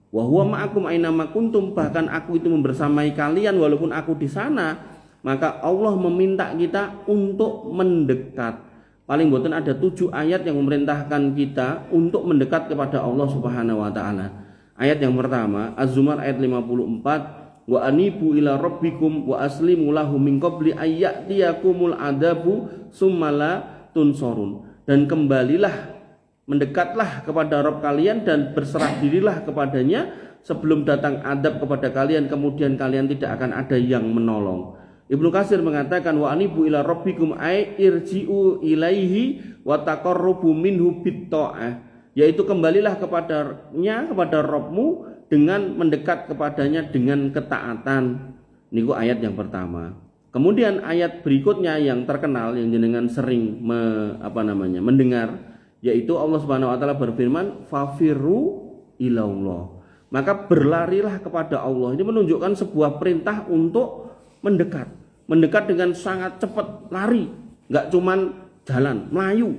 Wa huwa ma'akum aina ma kuntum, bahkan aku itu membersamai kalian walaupun aku di sana. Maka Allah meminta kita untuk mendekat. Paling boten ada 7 ayat yang memerintahkan kita untuk mendekat kepada Allah Subhanahu wa taala. Ayat yang pertama, Az-Zumar ayat 54, wa anibu ila rabbikum wa aslimu lahu min qabli ayyatiyakumul adabu summala tunsorun. Dan kembalilah, mendekatlah kepada Rabb kalian dan berserah dirilah kepadanya sebelum datang adab kepada kalian, kemudian kalian tidak akan ada yang menolong. Ibnu Katsir mengatakan wa anibu ila rabbikum ay irji'u ilaihi wa taqarrubu minhu bitta'ah, yaitu kembalilah kepadanya, kepada Rabbmu dengan mendekat kepadanya dengan ketaatan. Niku ayat yang pertama. Kemudian ayat berikutnya yang terkenal yang jenengan sering mendengar, yaitu Allah Subhanahu wa taala berfirman fafirru ilallah. Maka berlarilah kepada Allah. Ini menunjukkan sebuah perintah untuk mendekat. Mendekat dengan sangat cepat, lari, enggak cuman jalan, melayu.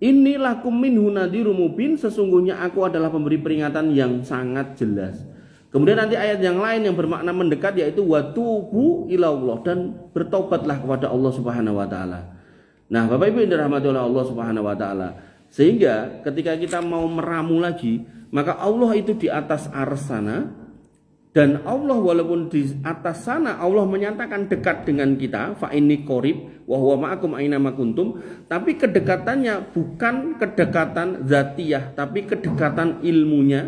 Inilakum minhu nadhirum mubin, sesungguhnya aku adalah pemberi peringatan yang sangat jelas. Kemudian nanti ayat yang lain yang bermakna mendekat, yaitu watubu ilallah, dan bertobatlah kepada Allah Subhanahu wa taala. Nah, Bapak Ibu yang dirahmati oleh Allah Subhanahu wa taala, sehingga ketika kita mau meramu lagi, maka Allah itu di atas arsy sana. Dan Allah walaupun di atas sana Allah menyatakan dekat dengan kita, fa inni qarib wa huwa ma'akum aina ma kuntum, tapi kedekatannya bukan kedekatan zatiyah, tapi kedekatan ilmunya,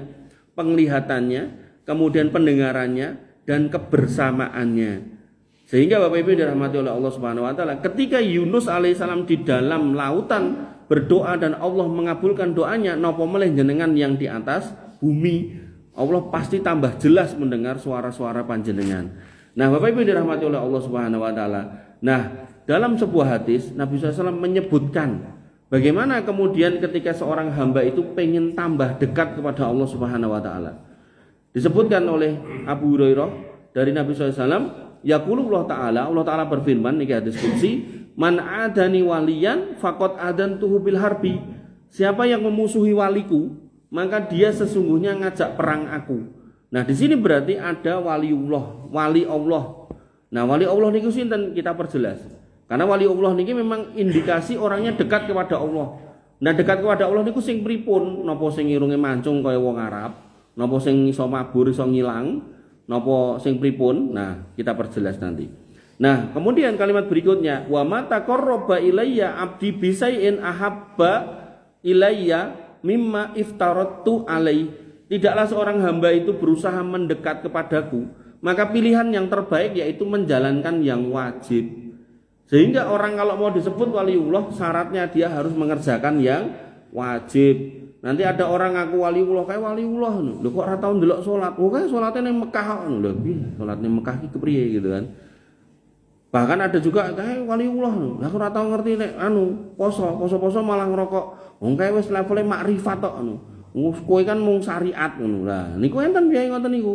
penglihatannya, kemudian pendengarannya dan kebersamaannya. Sehingga Bapak Ibu dirahmati oleh Allah Subhanahu wa taala, ketika Yunus alaihissalam di dalam lautan berdoa dan Allah mengabulkan doanya, napa melih jenengan yang di atas bumi, Allah pasti tambah jelas mendengar suara-suara panjenengan. Nah, Bapak Ibu dirahmati oleh Allah Subhanahu wa taala. Nah, dalam sebuah hadis Nabi SAW menyebutkan bagaimana kemudian ketika seorang hamba itu pengen tambah dekat kepada Allah Subhanahu wa taala. Disebutkan oleh Abu Hurairah dari Nabi SAW, yaqulullah taala, Allah taala berfirman niki hadis qudsi, man adani waliyan faqad adantuhu bil harbi. Siapa yang memusuhi waliku, maka dia sesungguhnya ngajak perang aku. Nah, di sini berarti ada waliullah, wali Allah. Nah, wali Allah niku sinten kita perjelas. Karena wali Allah niki memang indikasi orangnya dekat kepada Allah. Nah, dekat kepada Allah niku sing pripun? Napa sing irunge mancung kaya wong Arab? Napa sing iso mabur iso ngilang? Napa sing pripun? Nah, kita perjelas nanti. Nah, kemudian kalimat berikutnya, wa ma taqarraba ilayya abdi bisai'in ahabba ilayya mimma iftaratu alai. Tidaklah seorang hamba itu berusaha mendekat kepadaku, maka pilihan yang terbaik yaitu menjalankan yang wajib. Sehingga orang kalau mau disebut waliullah, syaratnya dia harus mengerjakan yang wajib. Nanti ada orang ngaku waliullah, kayak waliullah lho kok ora tau ndelok salat. Oh, kayak salate ning Mekah lho, piye? Salat ning Mekah iki kepriye gitu kan. Bahkan ada juga kayak waliullah lho, aku ora tau ngerti nek poso malah ngerokok. Wong kae wis levele makrifat tok ngono. Kowe kan mung syariat ngono. Lah niku enten piye ngoten niku.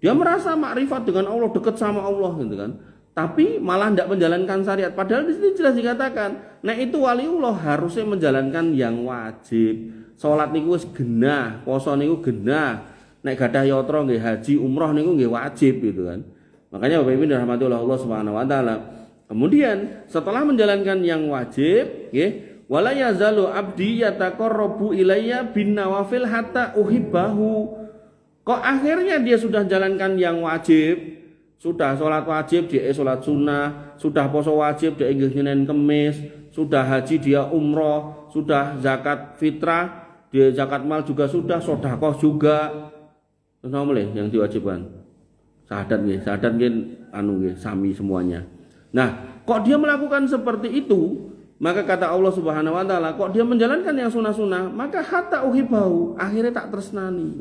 Dia merasa makrifat dengan Allah, dekat sama Allah gitu kan. Tapi malah tidak menjalankan syariat. Padahal di sini jelas dikatakan, nah itu waliullah harusnya menjalankan yang wajib. Salat niku wis genah, poso niku genah. Nek gadah yatra nggih haji, umroh niku nggih wajib gitu kan. Makanya Bapak Ibu dirahmati Allah Subhanahu wa taala. Kemudian setelah menjalankan yang wajib, nggih, wala yazalu abdi yataqarrabu ilayya bin nawafil hatta uhibbahu. Kok akhirnya dia sudah jalankan yang wajib, sudah sholat wajib, dia sholat sunnah, sudah poso wajib, dia inggih Senin Kemis, sudah haji dia umroh, sudah zakat fitrah, dia zakat mal juga sudah, sedekah juga. Terus boleh yang diwajibkan? Syahadat nggih, sami semuanya. Nah, kok dia melakukan seperti itu? Maka kata Allah Subhanahu wa taala, kok dia menjalankan yang sunnah-sunnah, maka hatta uhibau, akhirnya tak tresnani.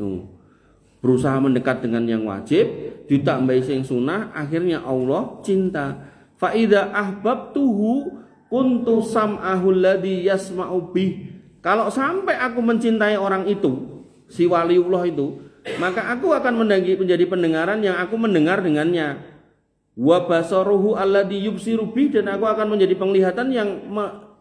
Berusaha mendekat dengan yang wajib, ditambahi sing sunnah, akhirnya Allah cinta. Fa idza ahbabtuhu kuntu sam'ahu alladhi yasma'u bih. Kalau sampai aku mencintai orang itu, si waliullah itu, maka aku akan menjadi pendengaran yang aku mendengar dengannya. Wa basaruhu alladhi yubsiru bih, dan aku akan menjadi penglihatan yang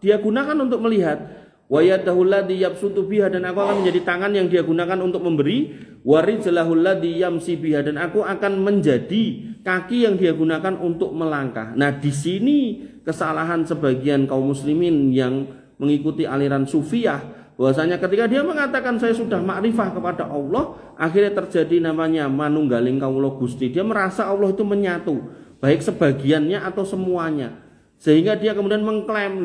dia gunakan untuk melihat. Wa yadahu alladhi yabsutu biha, dan aku akan menjadi tangan yang dia gunakan untuk memberi. Wa rijlahu alladhi yamsi biha, dan aku akan menjadi kaki yang dia gunakan untuk melangkah. Nah, di sini kesalahan sebagian kaum muslimin yang mengikuti aliran sufiyah, bahwasanya ketika dia mengatakan saya sudah makrifah kepada Allah, akhirnya terjadi namanya manunggaling kawula Gusti. Dia merasa Allah itu menyatu, baik sebagiannya atau semuanya. Sehingga dia kemudian mengklaim,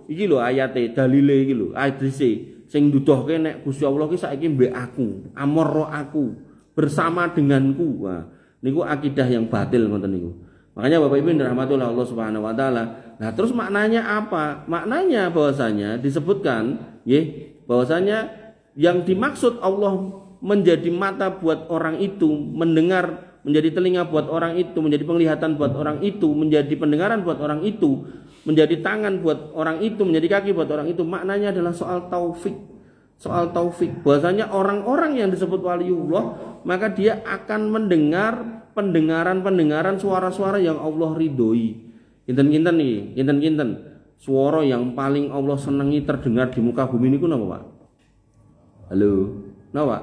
iki lho ayate, dalile iki lho, hadise sing nuduhke nek Gusti Allah ki saiki mbek aku, amor aku, bersama denganku. Wah, niku akidah yang batil ngoten niku. Makanya Bapak Ibu dirahmati oleh Allah Subhanahu wa taala. Nah, terus maknanya apa? Maknanya bahwasanya disebutkan, nggih, bahwasanya yang dimaksud Allah menjadi mata buat orang itu, mendengar, menjadi telinga buat orang itu, menjadi penglihatan buat orang itu, menjadi pendengaran buat orang itu, menjadi tangan buat orang itu, menjadi kaki buat orang itu. Maknanya adalah soal taufik. Soal taufik. Bahwasanya orang-orang yang disebut waliullah, maka dia akan mendengar pendengaran suara-suara yang Allah ridhoi. Kinten-kinten nih, kinten-kinten. Suara yang paling Allah senangi terdengar di muka bumi ini ku napa, Pak? Halo. Napa, Pak?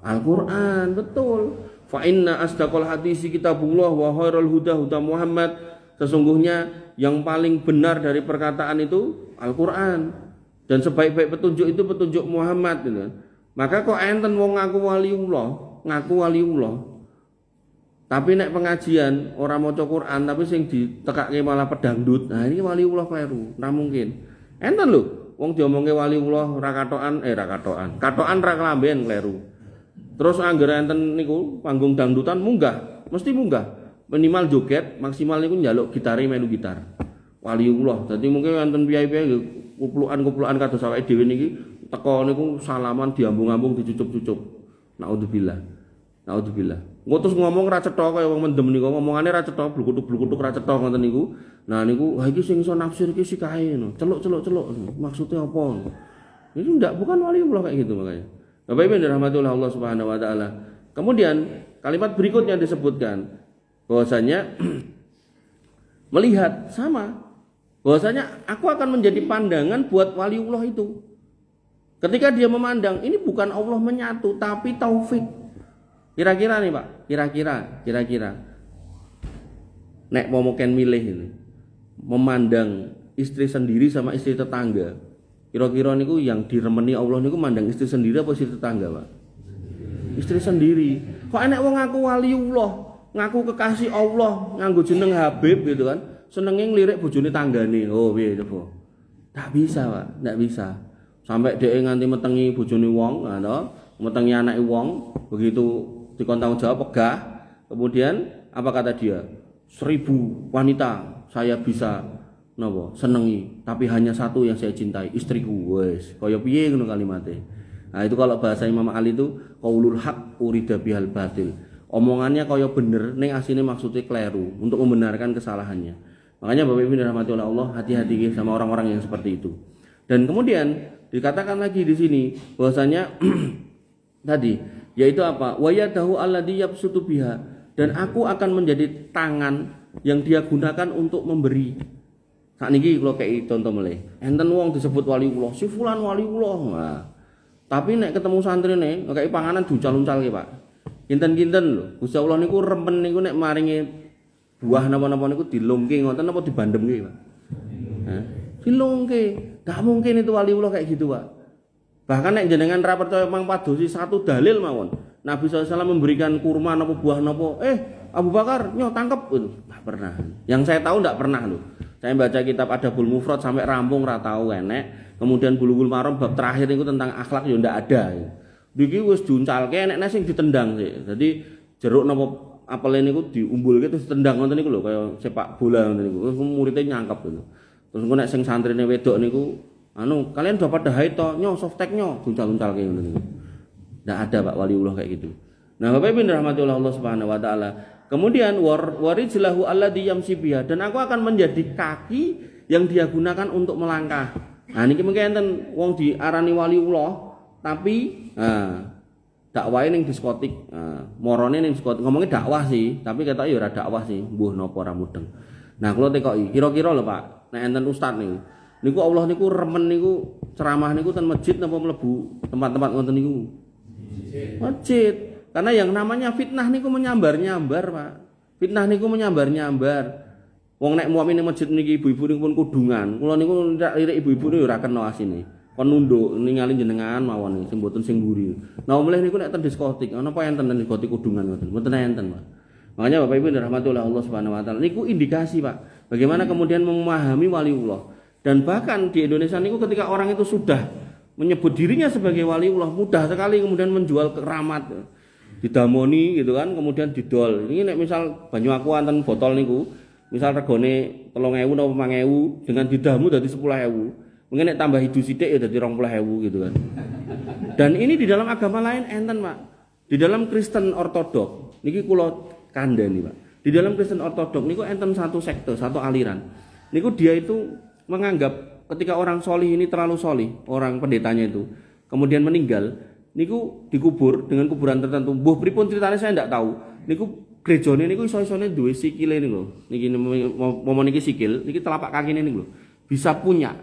Al-Qur'an, betul. Fa inna asdaqal hadisi kitabullah wa khairul huda huda Muhammad. Sesungguhnya yang paling benar dari perkataan itu Al-Qur'an, dan sebaik-baik petunjuk itu petunjuk Muhammad gitu. Maka kok enten wong ngaku waliullah, tapi nek pengajian orang maca Quran tapi sing ditekake malah pedangdut. Nah, ini waliullah kleru, ora mungkin. Enten lho wong diomongke waliullah ra katokan, katokan ra kelamben kleru. Terus anggere enten niku panggung dangdutan munggah, mesti munggah. Minimal joget, maksimal niku njaluk gitare melu gitar. Waliullah. Dadi mungkin wonten piyai-piyai kuplukan kados awake dhewe niki teko niku salaman diambung-ambung dicucup-cucup. Naudzubillah. Ngutus ngomong ra cetha kaya wong mendem niku, ngomongane ra cetha, blukutuk-blukutuk ra cetha ngoten niku. Nah niku iki sing iso nafsir iki sikae no. Celuk-celuk. Maksudnya apa? Itu bukan waliullah kayak gitu makanya. Bapak Ibu dirahmati oleh Allah Subhanahu wa taala. Kemudian kalimat berikutnya disebutkan bahwasanya melihat sama, bahwasanya aku akan menjadi pandangan buat waliullah itu. Ketika dia memandang, ini bukan Allah menyatu tapi taufik. Kira-kira nih Pak, kira-kira nek mau milih ini, memandang istri sendiri sama istri tetangga, kira-kira niku yang diremeni Allah niku mandang istri sendiri apa istri tetangga Pak? Istri sendiri. Kok enek wong ngaku waliullah, ngaku kekasih Allah, nganggo jeneng Habib gitu kan, senenge ngelirik bojone tanggane. Oh piye coba? Tak bisa Pak, tak bisa. Sampai dhek nganti metengi bojone wong, metengi anake wong, begitu dikon tanggung jawab pegah. Kemudian apa kata dia? 1000 wanita saya bisa senengi, tapi hanya satu yang saya cintai, istriku. Wes, kaya piye ngono kalimatnya. Nah, itu kalau bahasa Imam Ali itu qaulul haq urida bihal batil. Omongannya kaya bener, ning asline maksudnya kleru untuk membenarkan kesalahannya. Makanya Bapak Ibu dirahmati oleh Allah, hati-hati sama orang-orang yang seperti itu. Dan kemudian dikatakan lagi di sini bahwasanya tadi Yaitu apa? Wa yadahu alladhi yabsutu biha, dan aku akan menjadi tangan yang dia gunakan untuk memberi. Sakniki kula kei contoh meleh. Enten wong disebut waliullah, si fulan waliullah. Nah, tapi nek ketemu santrine kei panganan diuncal-uncalke, Pak. Kinten-kinten lho. Gusti Allah niku remen niku nek maringi buah napa-napa niku dilungke ngoten napa dibandemke, Pak. Dilungke. Gak mungkin itu waliullah kayak gitu, Pak. Bahkan nek jenengan ra percaya mang padosi satu dalil mawon. Nabi SAW memberikan kurma napa buah napa, Abu Bakar nyo tangkep. Enggak pernah. Yang saya tahu enggak pernah lho. Saya baca kitab Adabul Mufrad sampai rampung ra tahu enek. Kemudian Bulughul Maram bab terakhir niku tentang akhlak yo ndak ada. Iki wis diuncalke enek sing ditendang sih. Jadi jeruk napa apel niku diumbulke terus ditendang ngoten niku lho kaya sepak bola ngoten niku. Terus muridé nyangkep gitu. Terus engko nek sing santrine wedok niku kalian udah pada haid toh, nyo softtek nyo uncal-uncalke ngoten niku. Ndak ada Pak waliullah kayak gitu. Nah, Bapak Ibu rahmatullah Allah Subhanahu wa taala. Kemudian warijlahu alladhi yamshi biha, dan aku akan menjadi kaki yang dia gunakan untuk melangkah. Nah niki mengke enten wong diarani waliullah tapi dakwahe ning diskotik. Morone ning diskotik. Ngomongnya dakwah sih, tapi ketoke ya ora dakwah sih, mbuh napa ora mudeng. Nah, kula tekoki kira-kira lho Pak, nek enten ustaz niku Allah niku remen niku ceramah niku ten masjid napa mlebu tempat-tempat ngoten niku? Masjid. Karena yang namanya fitnah niku menyambar-nyambar, Pak. Fitnah niku menyambar-nyambar. Wong nek muami ning masjid niki ibu-ibu niku pun kudungan. Kula niku lirik ibu-ibu niku ora kena asine. Kon nunduk ningali jenengan mawon sing mboten sing mburi. Nah, mulih niku nek ten diskotik, ana apa enten ten diskotik kudungan ngoten. Mboten enten, Pak. Makanya Bapak Ibu rahmatullah Allah Subhanahu wa taala niku indikasi, Pak. Bagaimana kemudian memahami waliullah. Dan bahkan di Indonesia niku ketika orang itu sudah menyebut dirinya sebagai waliullah, mudah sekali kemudian menjual keramat. Didamoni gitu kan, kemudian didol. Ini nek misal banyu aku wonten botol niku, misal regane 3.000 atau 5.000 dengan didamu dadi 10.000. Mungkin nek tambah hidu sithik ya dadi 20.000 gitu kan. Dan ini di dalam agama lain enten, Pak. Di dalam Kristen Ortodok, niki kula kandhani, Pak. Di dalam Kristen Ortodok niku enten satu sekte, satu aliran. Niku dia itu menganggap ketika orang solih ini terlalu solih, orang pendetanya itu kemudian meninggal, niku dikubur dengan kuburan tertentu. Mbuh pripun ceritanya saya ndak tahu. Niku gerejane niku iso-isone duwe sikile niku. Niki momon niki sikil, niki telapak kakine niku lho. Bisa punya.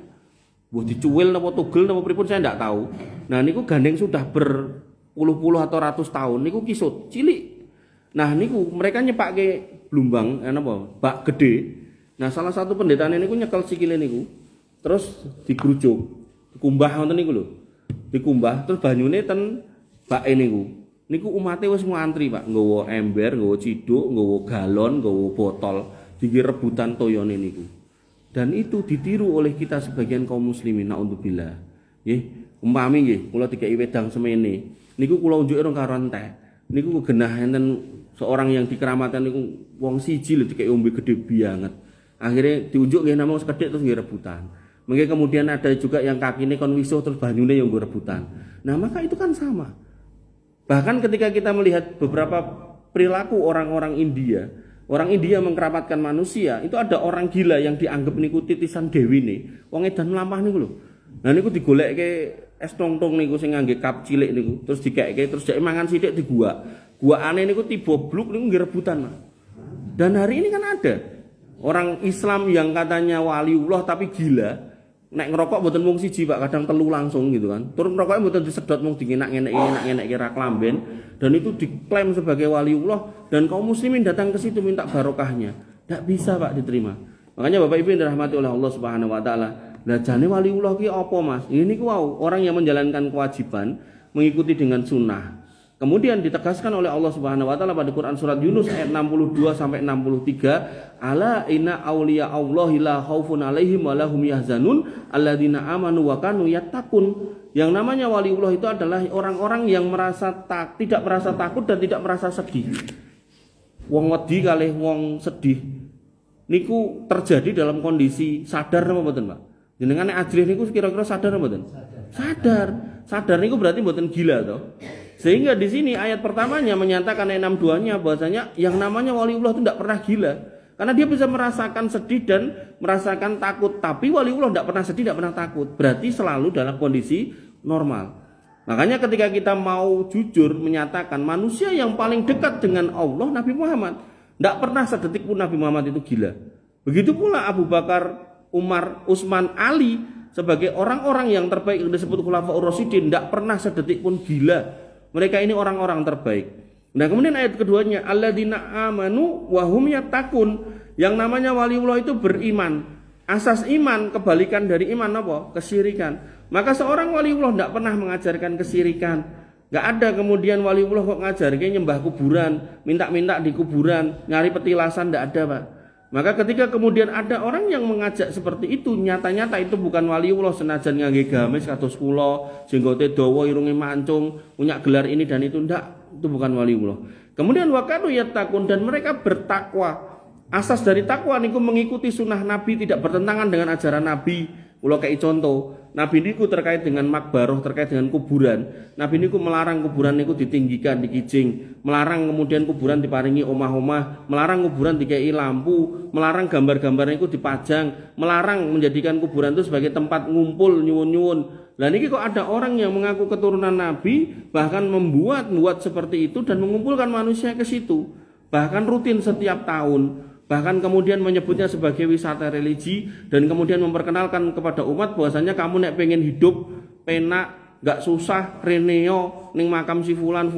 Mbuh dicuwil napa tugel napa pripun saya ndak tahu. Nah niku gandeng sudah berpuluh-puluh atau ratus tahun niku kisut, cilik. Nah niku mereka nyepake blumbang napa? Bak gede. Nah salah satu pendetane niku nyekel sikile niku. Terus digrujuk, dikumbah ngoten niku lho. Dikumbah terus banyune ten bake niku. Niku umate wis ngantri, Pak. Nggawa ember, nggawa ciduk, nggawa galon, nggawa botol, diki rebutan toyone niku. Dan itu ditiru oleh kita sebagian kaum muslimin, naudzubillah. Nggih, umpami nggih, kula dikeki wedang semene. Niku kula unjuke karo entek. Niku genah enten seorang yang dikeramatkan niku wong siji lho dikeki ombe gede banget. Akhirnya diunjuk nggih namung sekedhik terus nggih rebutan. Mungkin kemudian ada juga yang kakinya kon wisuh terus banyune yang nggo rebutan. Nah, maka itu kan sama. Bahkan ketika kita melihat beberapa perilaku orang-orang India, orang India mengkeramatkan manusia, itu ada orang gila yang dianggap niku titisan dewine. Wong edan mlampah niku lho. Nah niku digolekke es tong-tong niku sing ngangge kap cilik niku, terus dikekke terus dhek mangan sithik di gua. Guaane niku tiba bluk niku nggih rebutan. Dan hari ini kan ada orang Islam yang katanya waliullah tapi gila. Nek ngerokok mboten mung siji, Pak, kadang telu langsung gitu kan. Turun rokoknya mboten disedot mung dingenak-ngenek ra klamben, dan itu diklaim sebagai waliullah dan kaum muslimin datang ke situ minta barokahnya. Enggak bisa, Pak, diterima. Makanya Bapak Ibu yang dirahmati oleh Allah Subhanahu wa taala, lah jane waliullah ki apa, Mas? Ini ku orang yang menjalankan kewajiban mengikuti dengan sunnah. Kemudian ditegaskan oleh Allah Subhanahu wa taala pada Quran surat Yunus ayat 62 sampai 63, ala inna auliya Allahi la khaufun alaihim wa lahum yahzanun alladzina amanu wa kanu yattaqun. Yang namanya waliullah itu adalah orang-orang yang tidak merasa takut dan tidak merasa sedih. Wong wedi kalih wong sedih niku terjadi dalam kondisi sadar napa mboten, Pak? Jenengan nek ajrih niku kira-kira sadar napa mboten? Sadar. Sadar niku berarti mboten gila toh. Sehingga di sini ayat pertamanya menyatakan ayat 62-nya bahwasanya yang namanya waliullah itu tidak pernah gila. Karena dia bisa merasakan sedih dan merasakan takut. Tapi waliullah tidak pernah sedih, tidak pernah takut. Berarti selalu dalam kondisi normal. Makanya ketika kita mau jujur menyatakan manusia yang paling dekat dengan Allah Nabi Muhammad, tidak pernah sedetik pun Nabi Muhammad itu gila. Begitu pula Abu Bakar, Umar, Utsman, Ali sebagai orang-orang yang terbaik yang disebut Khulafaur Rasyidin, tidak pernah sedetik pun gila. Mereka ini orang-orang terbaik. Nah kemudian ayat keduanya, alladzina amanu wa hum yattaqun. Yang namanya waliullah itu beriman. Asas iman kebalikan dari iman apa? Kesyirikan. Maka seorang waliullah tidak pernah mengajarkan kesyirikan. Gak ada kemudian waliullah kok ngajarkan nyembah kuburan, minta-minta di kuburan, nyari petilasan, tidak ada Pak. Maka ketika kemudian ada orang yang mengajak seperti itu, nyata-nyata itu bukan waliullah, senajan ngangge gamis kados kula, jenggote dawa, irunge mancung, punya gelar ini dan itu, ndak, itu bukan waliullah. Kemudian wakanu yattaqun, dan mereka bertakwa. Asas dari takwa niku mengikuti sunnah Nabi, tidak bertentangan dengan ajaran Nabi. Kula kei contoh, Nabi niku terkait dengan makbaroh, terkait dengan kuburan. Nabi niku melarang kuburan niku ditinggikan, dikijing, melarang kemudian kuburan diparingi omah-omah, melarang kuburan dikei lampu, melarang gambar-gambar niku dipajang, melarang menjadikan kuburan itu sebagai tempat ngumpul nyuwun-nyuwun. Lah niki kok ada orang yang mengaku keturunan Nabi, bahkan membuat seperti itu dan mengumpulkan manusia ke situ, bahkan rutin setiap tahun. Bahkan kemudian menyebutnya sebagai wisata religi dan kemudian memperkenalkan kepada umat bahwasanya kamu nek pengen hidup penak, gak susah, reneo ning makam si fulan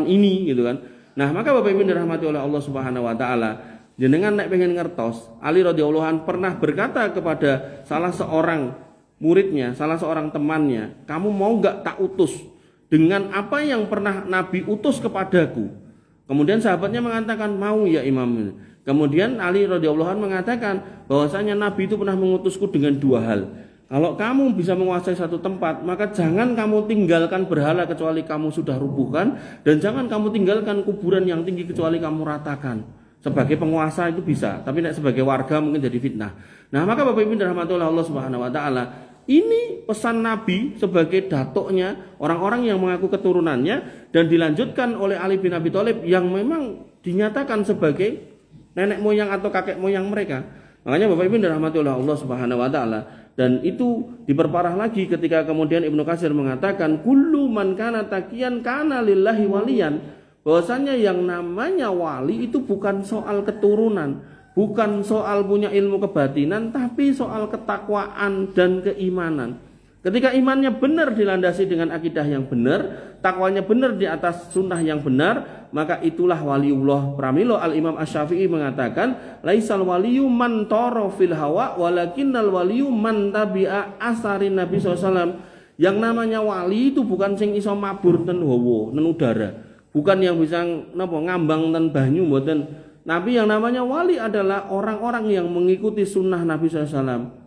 ini gitu kan. Nah, maka Bapak Ibu dirahmati oleh Allah Subhanahu wa taala, jenengan nek pengen ngertos, Ali radhiyallahu anhu pernah berkata kepada salah seorang muridnya, salah seorang temannya, kamu mau gak tak utus dengan apa yang pernah Nabi utus kepadaku? Kemudian sahabatnya mengatakan, mau ya Imam. Kemudian Ali radhiyallahu anhu mengatakan bahwasanya Nabi itu pernah mengutusku dengan dua hal. Kalau kamu bisa menguasai satu tempat, maka jangan kamu tinggalkan berhala kecuali kamu sudah rubuhkan, dan jangan kamu tinggalkan kuburan yang tinggi kecuali kamu ratakan. Sebagai penguasa itu bisa, tapi tidak sebagai warga mungkin jadi fitnah. Nah, maka Bapak Ibu dirahmati oleh Allah Subhanahu wa taala, ini pesan Nabi sebagai datuknya, orang-orang yang mengaku keturunannya, dan dilanjutkan oleh Ali bin Abi Thalib yang memang dinyatakan sebagai nenek moyang atau kakek moyang mereka. Makanya Bapak Ibu dirahmati oleh Allah Subhanahu wa taala, dan itu diperparah lagi ketika kemudian Ibnu Katsir mengatakan kullu man kana taqiyan kana lillahi waliyan, bahwasanya yang namanya wali itu bukan soal keturunan, bukan soal punya ilmu kebatinan, tapi soal ketakwaan dan keimanan. Ketika imannya benar dilandasi dengan akidah yang benar, takwanya benar di atas sunnah yang benar, maka itulah waliullah. Pramilo Al-Imam Asy-Syafi'i mengatakan, laisal waliyu man tara fil hawa walakinnal waliyu man tabi'a asarin Nabi SAW. Yang namanya wali itu bukan sing iso mabur ten hawa, ten udara, bukan yang bisa ngambang ten banyu mboten. Nabi yang namanya wali adalah orang-orang yang mengikuti sunnah Nabi SAW.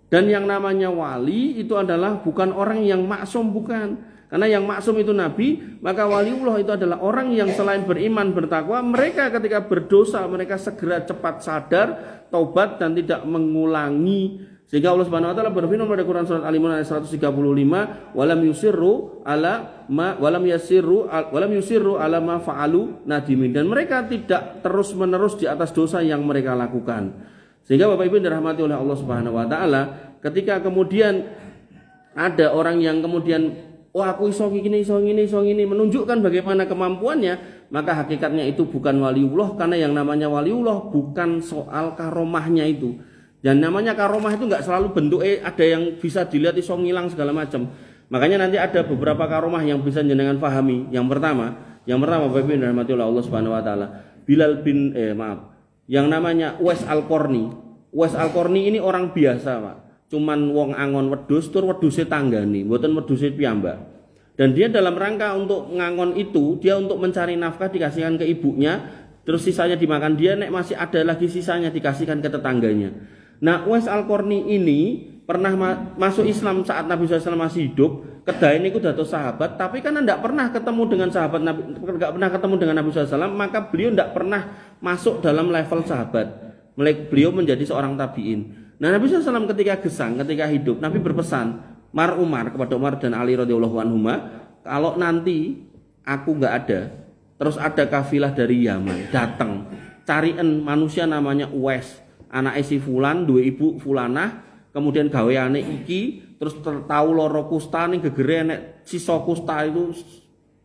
Dan yang namanya wali itu adalah bukan orang yang maksum, bukan. Karena yang maksum itu Nabi, maka waliullah itu adalah orang yang selain beriman, bertakwa, mereka ketika berdosa, mereka segera cepat sadar, taubat dan tidak mengulangi. Sehingga Allah Subhanahu wa taala berfirman pada Quran surat Al-Imran ayat 135, walam yusirru ala ma fa'alu nadimin, dan mereka tidak terus-menerus di atas dosa yang mereka lakukan. Sehingga Bapak Ibu dirahmati oleh Allah Subhanahu wa taala, ketika kemudian ada orang yang kemudian aku iso gini, menunjukkan bagaimana kemampuannya, maka hakikatnya itu bukan waliullah, karena yang namanya waliullah bukan soal karomahnya itu. Dan namanya karomah itu enggak selalu bentuknya ada yang bisa dilihat iso ngilang segala macam. Makanya nanti ada beberapa karomah yang bisa jenengan pahami. Yang pertama Bapak Ibu dirahmati oleh Allah Subhanahu wa taala, yang namanya Uwais Al-Qarni. Uwais Al-Qarni ini orang biasa, Pak. Cuman wong angon wedhus tur wedhuse tanggani, mboten wedhuse piyambak. Dan dia dalam rangka untuk ngangon itu, dia untuk mencari nafkah dikasihkan ke ibunya, terus sisanya dimakan dia, nek masih ada lagi sisanya dikasihkan ke tetangganya. Nah, Uwais Al-Qarni ini pernah masuk Islam saat Nabi SAW masih hidup. Kedai ini dados sahabat, tapi karena tidak pernah ketemu dengan sahabat Nabi, tidak pernah ketemu dengan Nabi SAW, maka beliau tidak pernah masuk dalam level sahabat. Beliau menjadi seorang tabiin. Nah, Nabi SAW ketika hidup, Nabi berpesan Umar kepada Umar dan Ali radhiyallahu anhuma, kalau nanti aku nggak ada, terus ada kafilah dari Yaman datang, cariin manusia namanya Uwais, anak si Fulan, dua ibu Fulanah, kemudian gaweane iki, terus tahu loro kusta ning gegere nek sisa kusta itu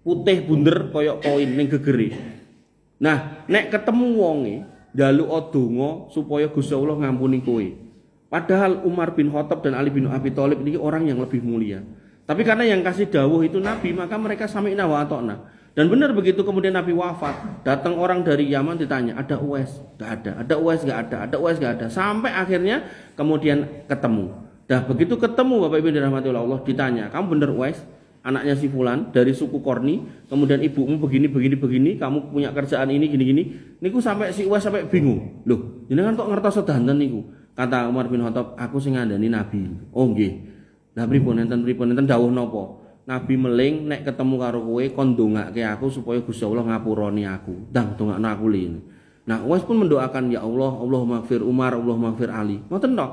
putih bunder koyok koin ning gegere. Nah, nek ketemu wonge njaluk donga supaya Gusti Allah ngampuni kowe. Padahal Umar bin Khattab dan Ali bin Abi Thalib ini orang yang lebih mulia. Tapi karena yang kasih dawuh itu Nabi, maka mereka sami'na wa ata'na. Dan benar begitu kemudian Nabi wafat, datang orang dari Yaman ditanya, ada Uwais? Gak ada. Ada Uwais gak ada. Ada Uwais gak ada. Sampai akhirnya kemudian ketemu. Dah begitu ketemu Bapak Ibu dirahmati Allah, ditanya, kamu benar Uwais? Anaknya si Fulan dari suku Korni, kemudian ibumu begini, kamu punya kerjaan ini gini. Niku sampai si Uwais sampai bingung. Loh, jenengan kok ngertos sedanten niku? Kata Umar bin Khattab, aku sing ngandani Nabi. Oh nggih. Lah pripun enten dawuh napa? Nabi meling nek ketemu karo kowe kon ndongake aku supaya Gusti Allah ngapuroni aku. Ndang dongakno aku li. Nah, Uwais pun mendoakan ya Allah, Allahumma maghfir Umar, Allahumma maghfir Ali. Ngoten tok.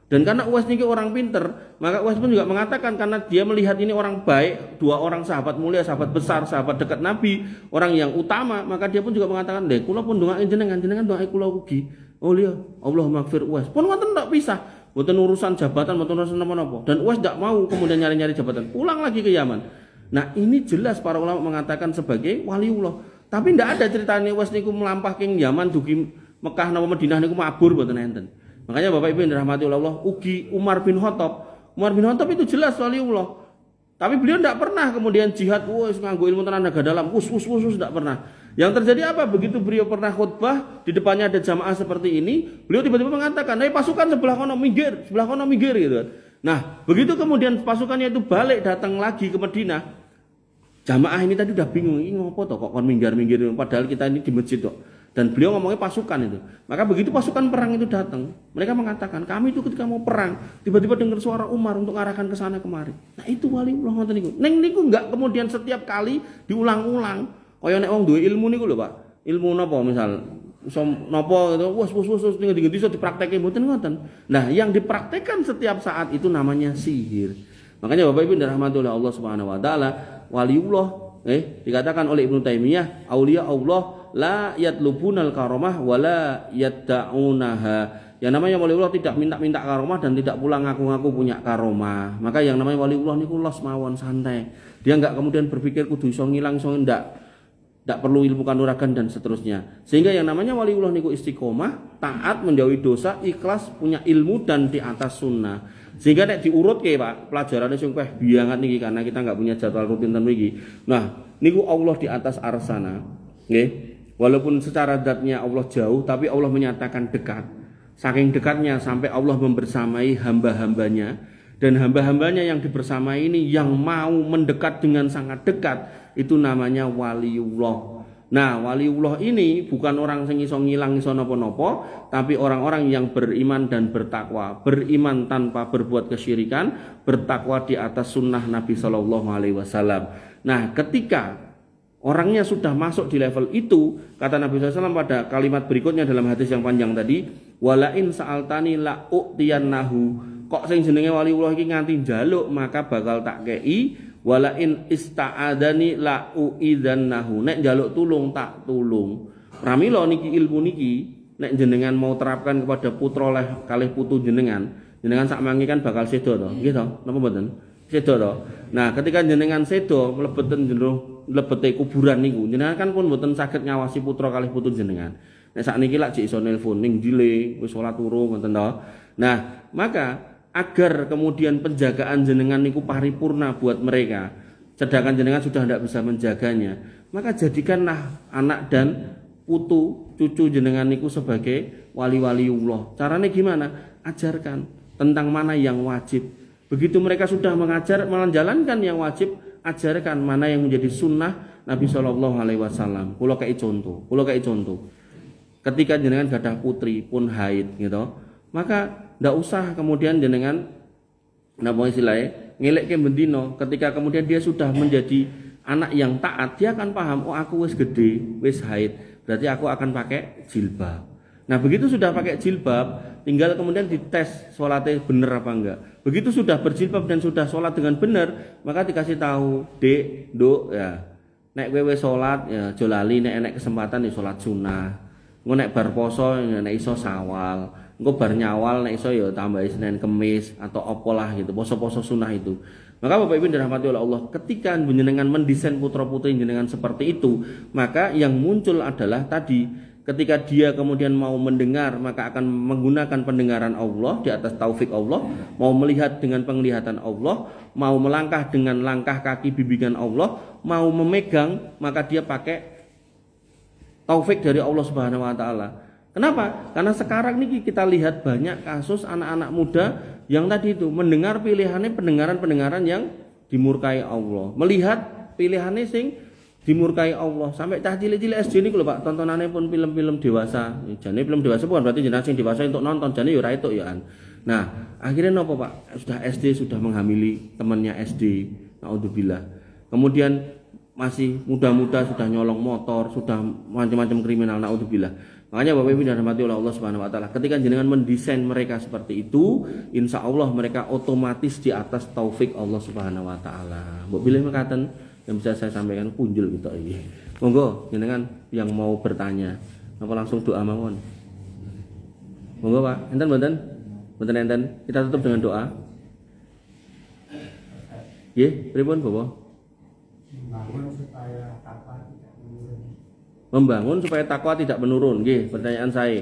Dan karena Uwais niki orang pinter, maka Uwais pun juga mengatakan karena dia melihat ini orang baik, dua orang sahabat mulia, sahabat besar, sahabat dekat Nabi, orang yang utama, maka dia pun juga mengatakan, "Deh, kula pun ndongake jenengan ndongake kula ugi." Oh iya, Allahumma maghfir Uwais. Pun ngoten tok pisah. Bukan urusan jabatan, bukan urusan apa-apa. Dan Uwais tidak mau kemudian nyari-nyari jabatan. Pulang lagi ke Yaman. Nah ini jelas para ulama mengatakan sebagai waliullah. Tapi tidak ada ceritanya Uwais niku melampah ke Yaman dugi Mekah nama Madinah niku mabur mboten enten. Makanya Bapak Ibu yang dirahmati Allah, ugi Umar bin Khattab. Umar bin Khattab itu jelas waliullah. Tapi beliau tidak pernah kemudian jihad, wis nganggo ilmu tenaga dalam, tidak pernah. Yang terjadi apa? Begitu beliau pernah khutbah, di depannya ada jamaah seperti ini, beliau tiba-tiba mengatakan, pasukan sebelah kono minggir gitu kan. Nah, begitu kemudian pasukannya itu balik datang lagi ke Madinah, jamaah ini tadi udah bingung, ini ngopo toh kok kon minggir, padahal kita ini di masjid kok. Dan beliau ngomongnya pasukan itu. Maka begitu pasukan perang itu datang, mereka mengatakan, kami itu ketika mau perang, tiba-tiba dengar suara Umar untuk arahkan ke sana kemari. Nah, itu waliullah ngoten niku. Ning niku enggak kemudian setiap kali diulang-ulang. Kaya nek wong duwe ilmu niku lho, Pak. Ilmu napa misal iso napa gitu, wus tinggal iso dipraktekke mboten ngoten. Nah, yang dipraktekkan setiap saat itu namanya sihir. Makanya Bapak Ibu dirahmati oleh Allah Subhanahu wa taala, waliullah dikatakan oleh Ibnu Taimiyah, auliya Allah la yatlubunal karamah wala yadda'unaha. Yang namanya waliullah tidak minta karomah dan tidak pula ngaku-ngaku punya karomah. Maka yang namanya waliullah niku los mawon santai. Dia enggak kemudian berpikir kudu iso ngilang iso ndak perlu ilmu kanuragan dan seterusnya. Sehingga yang namanya waliullah niku istiqomah, taat, menjauhi dosa, ikhlas, punya ilmu dan di atas sunnah. Sehingga nek diurut ke Pak, pelajarannya sing peh biangat niki karena kita enggak punya jadwal rutin ten iki. Nah, niku Allah di atas arsana. Nggih. Walaupun secara zatnya Allah jauh, tapi Allah menyatakan dekat. Saking dekatnya sampai Allah membersamai hamba-hambanya. Dan hamba-hambanya yang dibersamai ini yang mau mendekat dengan sangat dekat, itu namanya waliullah. Nah, waliullah ini bukan orang sing iso ngilang iso napa-napa, tapi orang-orang yang beriman dan bertakwa, beriman tanpa berbuat kesyirikan, bertakwa di atas sunnah Nabi Shallallahu Alaihi Wasallam. Nah, ketika orangnya sudah masuk di level itu, kata Nabi SAW pada kalimat berikutnya dalam hadis yang panjang tadi, walain sa'altani la u'tiyannahu. Kok sing jenenge waliullah iki nganti njaluk maka bakal tak kei. Walain ista'adani la u'idzannahu. Nek njaluk tulung tak tulung. Pramila niki ilmu niki nek jenengan mau terapkan kepada putra kalih putu jenengan sak mangi kan bakal sedo to. Nggih to? Napa mboten? Sedo to. Nah, ketika jenengan sedo mlebeten jero lebete kuburan niku, jenengan kan pun mboten saged ngawasi putra kalih putu jenengan. Nek sakniki lak jek iso nelpon ning dile wis salat turu ngoten to. Nah, maka agar kemudian penjagaan jenengan niku paripurna buat mereka, sedangkan jenengan sudah tidak bisa menjaganya, maka jadikanlah anak dan putu cucu jenengan niku sebagai wali-waliullah. Caranya gimana? Ajarkan tentang mana yang wajib. Begitu mereka sudah menjalankan yang wajib, ajarkan mana yang menjadi sunnah Nabi Shallallahu Alaihi Wasallam. Kulo kayak contoh. Ketika jenengan gadah putri pun haid, gitu, maka ndak usah kemudian jenengan napa istilahnya ngelekke bendino. Ketika kemudian dia sudah menjadi anak yang taat, dia akan paham, oh aku wis gede, wis haid, berarti aku akan pakai jilbab. Nah, begitu sudah pakai jilbab, tinggal kemudian dites sholatnya benar apa enggak. Begitu sudah berjilbab dan sudah sholat dengan benar, maka dikasih tahu, Dek, Nduk, ya, nek kowe sholat ya aja lali nek enek kesempatan ya sholat sunnah. Nek bar poso nek iso sawal. engko bar nyawal nek iso ya tambahi Senin Kemis atau apalah gitu, poso-poso sunah itu. Maka Bapak Ibu dirahmati oleh Allah, ketika jenengan mendesain putra-putri jenengan seperti itu, maka yang muncul adalah tadi ketika dia kemudian mau mendengar, maka akan menggunakan pendengaran Allah di atas taufik Allah, mau melihat dengan penglihatan Allah, mau melangkah dengan langkah kaki bimbingan Allah, mau memegang, maka dia pakai taufik dari Allah Subhanahu wa taala. Kenapa? Karena sekarang ini kita lihat banyak kasus anak-anak muda yang tadi itu mendengar pilihannya pendengaran-pendengaran yang dimurkai Allah, melihat pilihannya sing dimurkai Allah. Sampai cah cilik-cilik SD ini lho Pak, tontonannya pun film-film dewasa. Jane film dewasa bukan berarti jenengan sing dewasa untuk nonton, jane yo ora etuk ya kan. Nah, akhirnya nopo Pak? Sudah SD sudah menghamili temannya SD. Naudzubillah. Kemudian masih muda-muda sudah nyolong motor, sudah macam-macam kriminal. Naudzubillah. Makanya Bapak Ibu dirahmati oleh Allah Subhanahu wa taala, ketika jenengan mendesain mereka seperti itu, insya Allah mereka otomatis di atas taufik Allah Subhanahu wa taala. Mbok pilih mekaten yang bisa saya sampaikan punjul gitu ini. Monggo jenengan yang mau bertanya, apa langsung doa mawon. Monggo Pak, enten mboten? Mboten enten. Kita tutup dengan doa. Nggih, pripun Bapak? Membangun supaya takwa tidak menurun. Nggih, pertanyaan saya.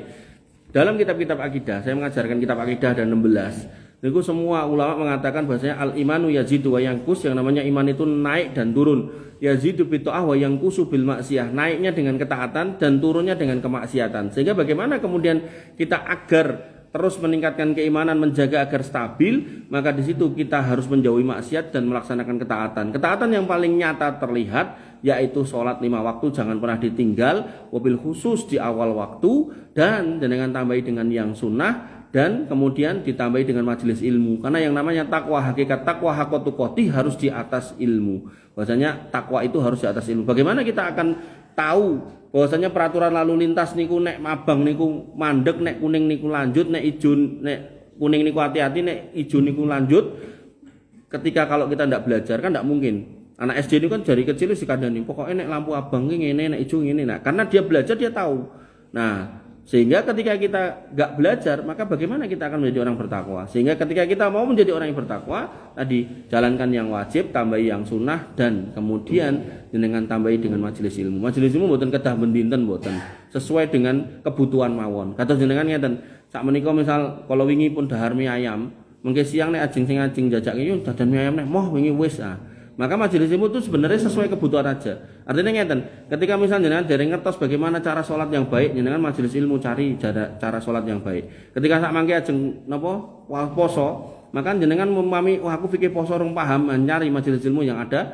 Dalam kitab-kitab akidah, saya mengajarkan kitab akidah dan 16. Itu semua ulama mengatakan bahwasanya al-imanu yazidu wa yanqus, yang namanya iman itu naik dan turun. Yazidu bi ta'ah wa yanqusu bil maksiyah, naiknya dengan ketaatan dan turunnya dengan kemaksiatan. Sehingga bagaimana kemudian kita agar terus meningkatkan keimanan, menjaga agar stabil, maka di situ kita harus menjauhi maksiat dan melaksanakan ketaatan. Ketaatan yang paling nyata terlihat yaitu sholat 5 waktu jangan pernah ditinggal, wabil khusus di awal waktu, dan dengan tambahi dengan yang sunnah, dan kemudian ditambahi dengan majelis ilmu. Karena yang namanya takwa, hakikat takwa hakotukoti harus di atas ilmu. Bahwasanya takwa itu harus di atas ilmu. Bagaimana kita akan tahu bahwasanya peraturan lalu lintas niku nek abang niku mandek, nek kuning niku lanjut, nek ijo nek kuning niku hati-hati, nek ijo niku lanjut? Ketika kalau kita tidak belajar kan tidak mungkin. Anak SD ini kan dari kecil dikandani, pokoknya nek lampu abang ini ngene, nek ijo ngene. Nah, karena dia belajar dia tahu. Nah, sehingga ketika kita nggak belajar, maka bagaimana kita akan menjadi orang bertakwa? Sehingga ketika kita mau menjadi orang yang bertakwa, tadi jalankan yang wajib, tambahi yang sunnah, dan kemudian dengan tambahi dengan majelis ilmu. Majelis ilmu mboten kedah bendinten mboten, sesuai dengan kebutuhan mawon. Kata jenengan ngeten, sak menika misal kalau wingi pun dahar mie ayam, mengke siang nek ajeng sing ajeng jajake yo dadan mie ayam nek moh wingi wis Maka majelis ilmu itu sebenarnya sesuai kebutuhan aja. Artinya ngeten, ketika misalnya jenengan dereng ngertos bagaimana cara sholat yang baik, jenengan majelis ilmu cari cara sholat yang baik. Ketika sak mangke ajeng napa poso, maka jenengan memahami, wah aku fikih poso rong paham, nyari majelis ilmu yang ada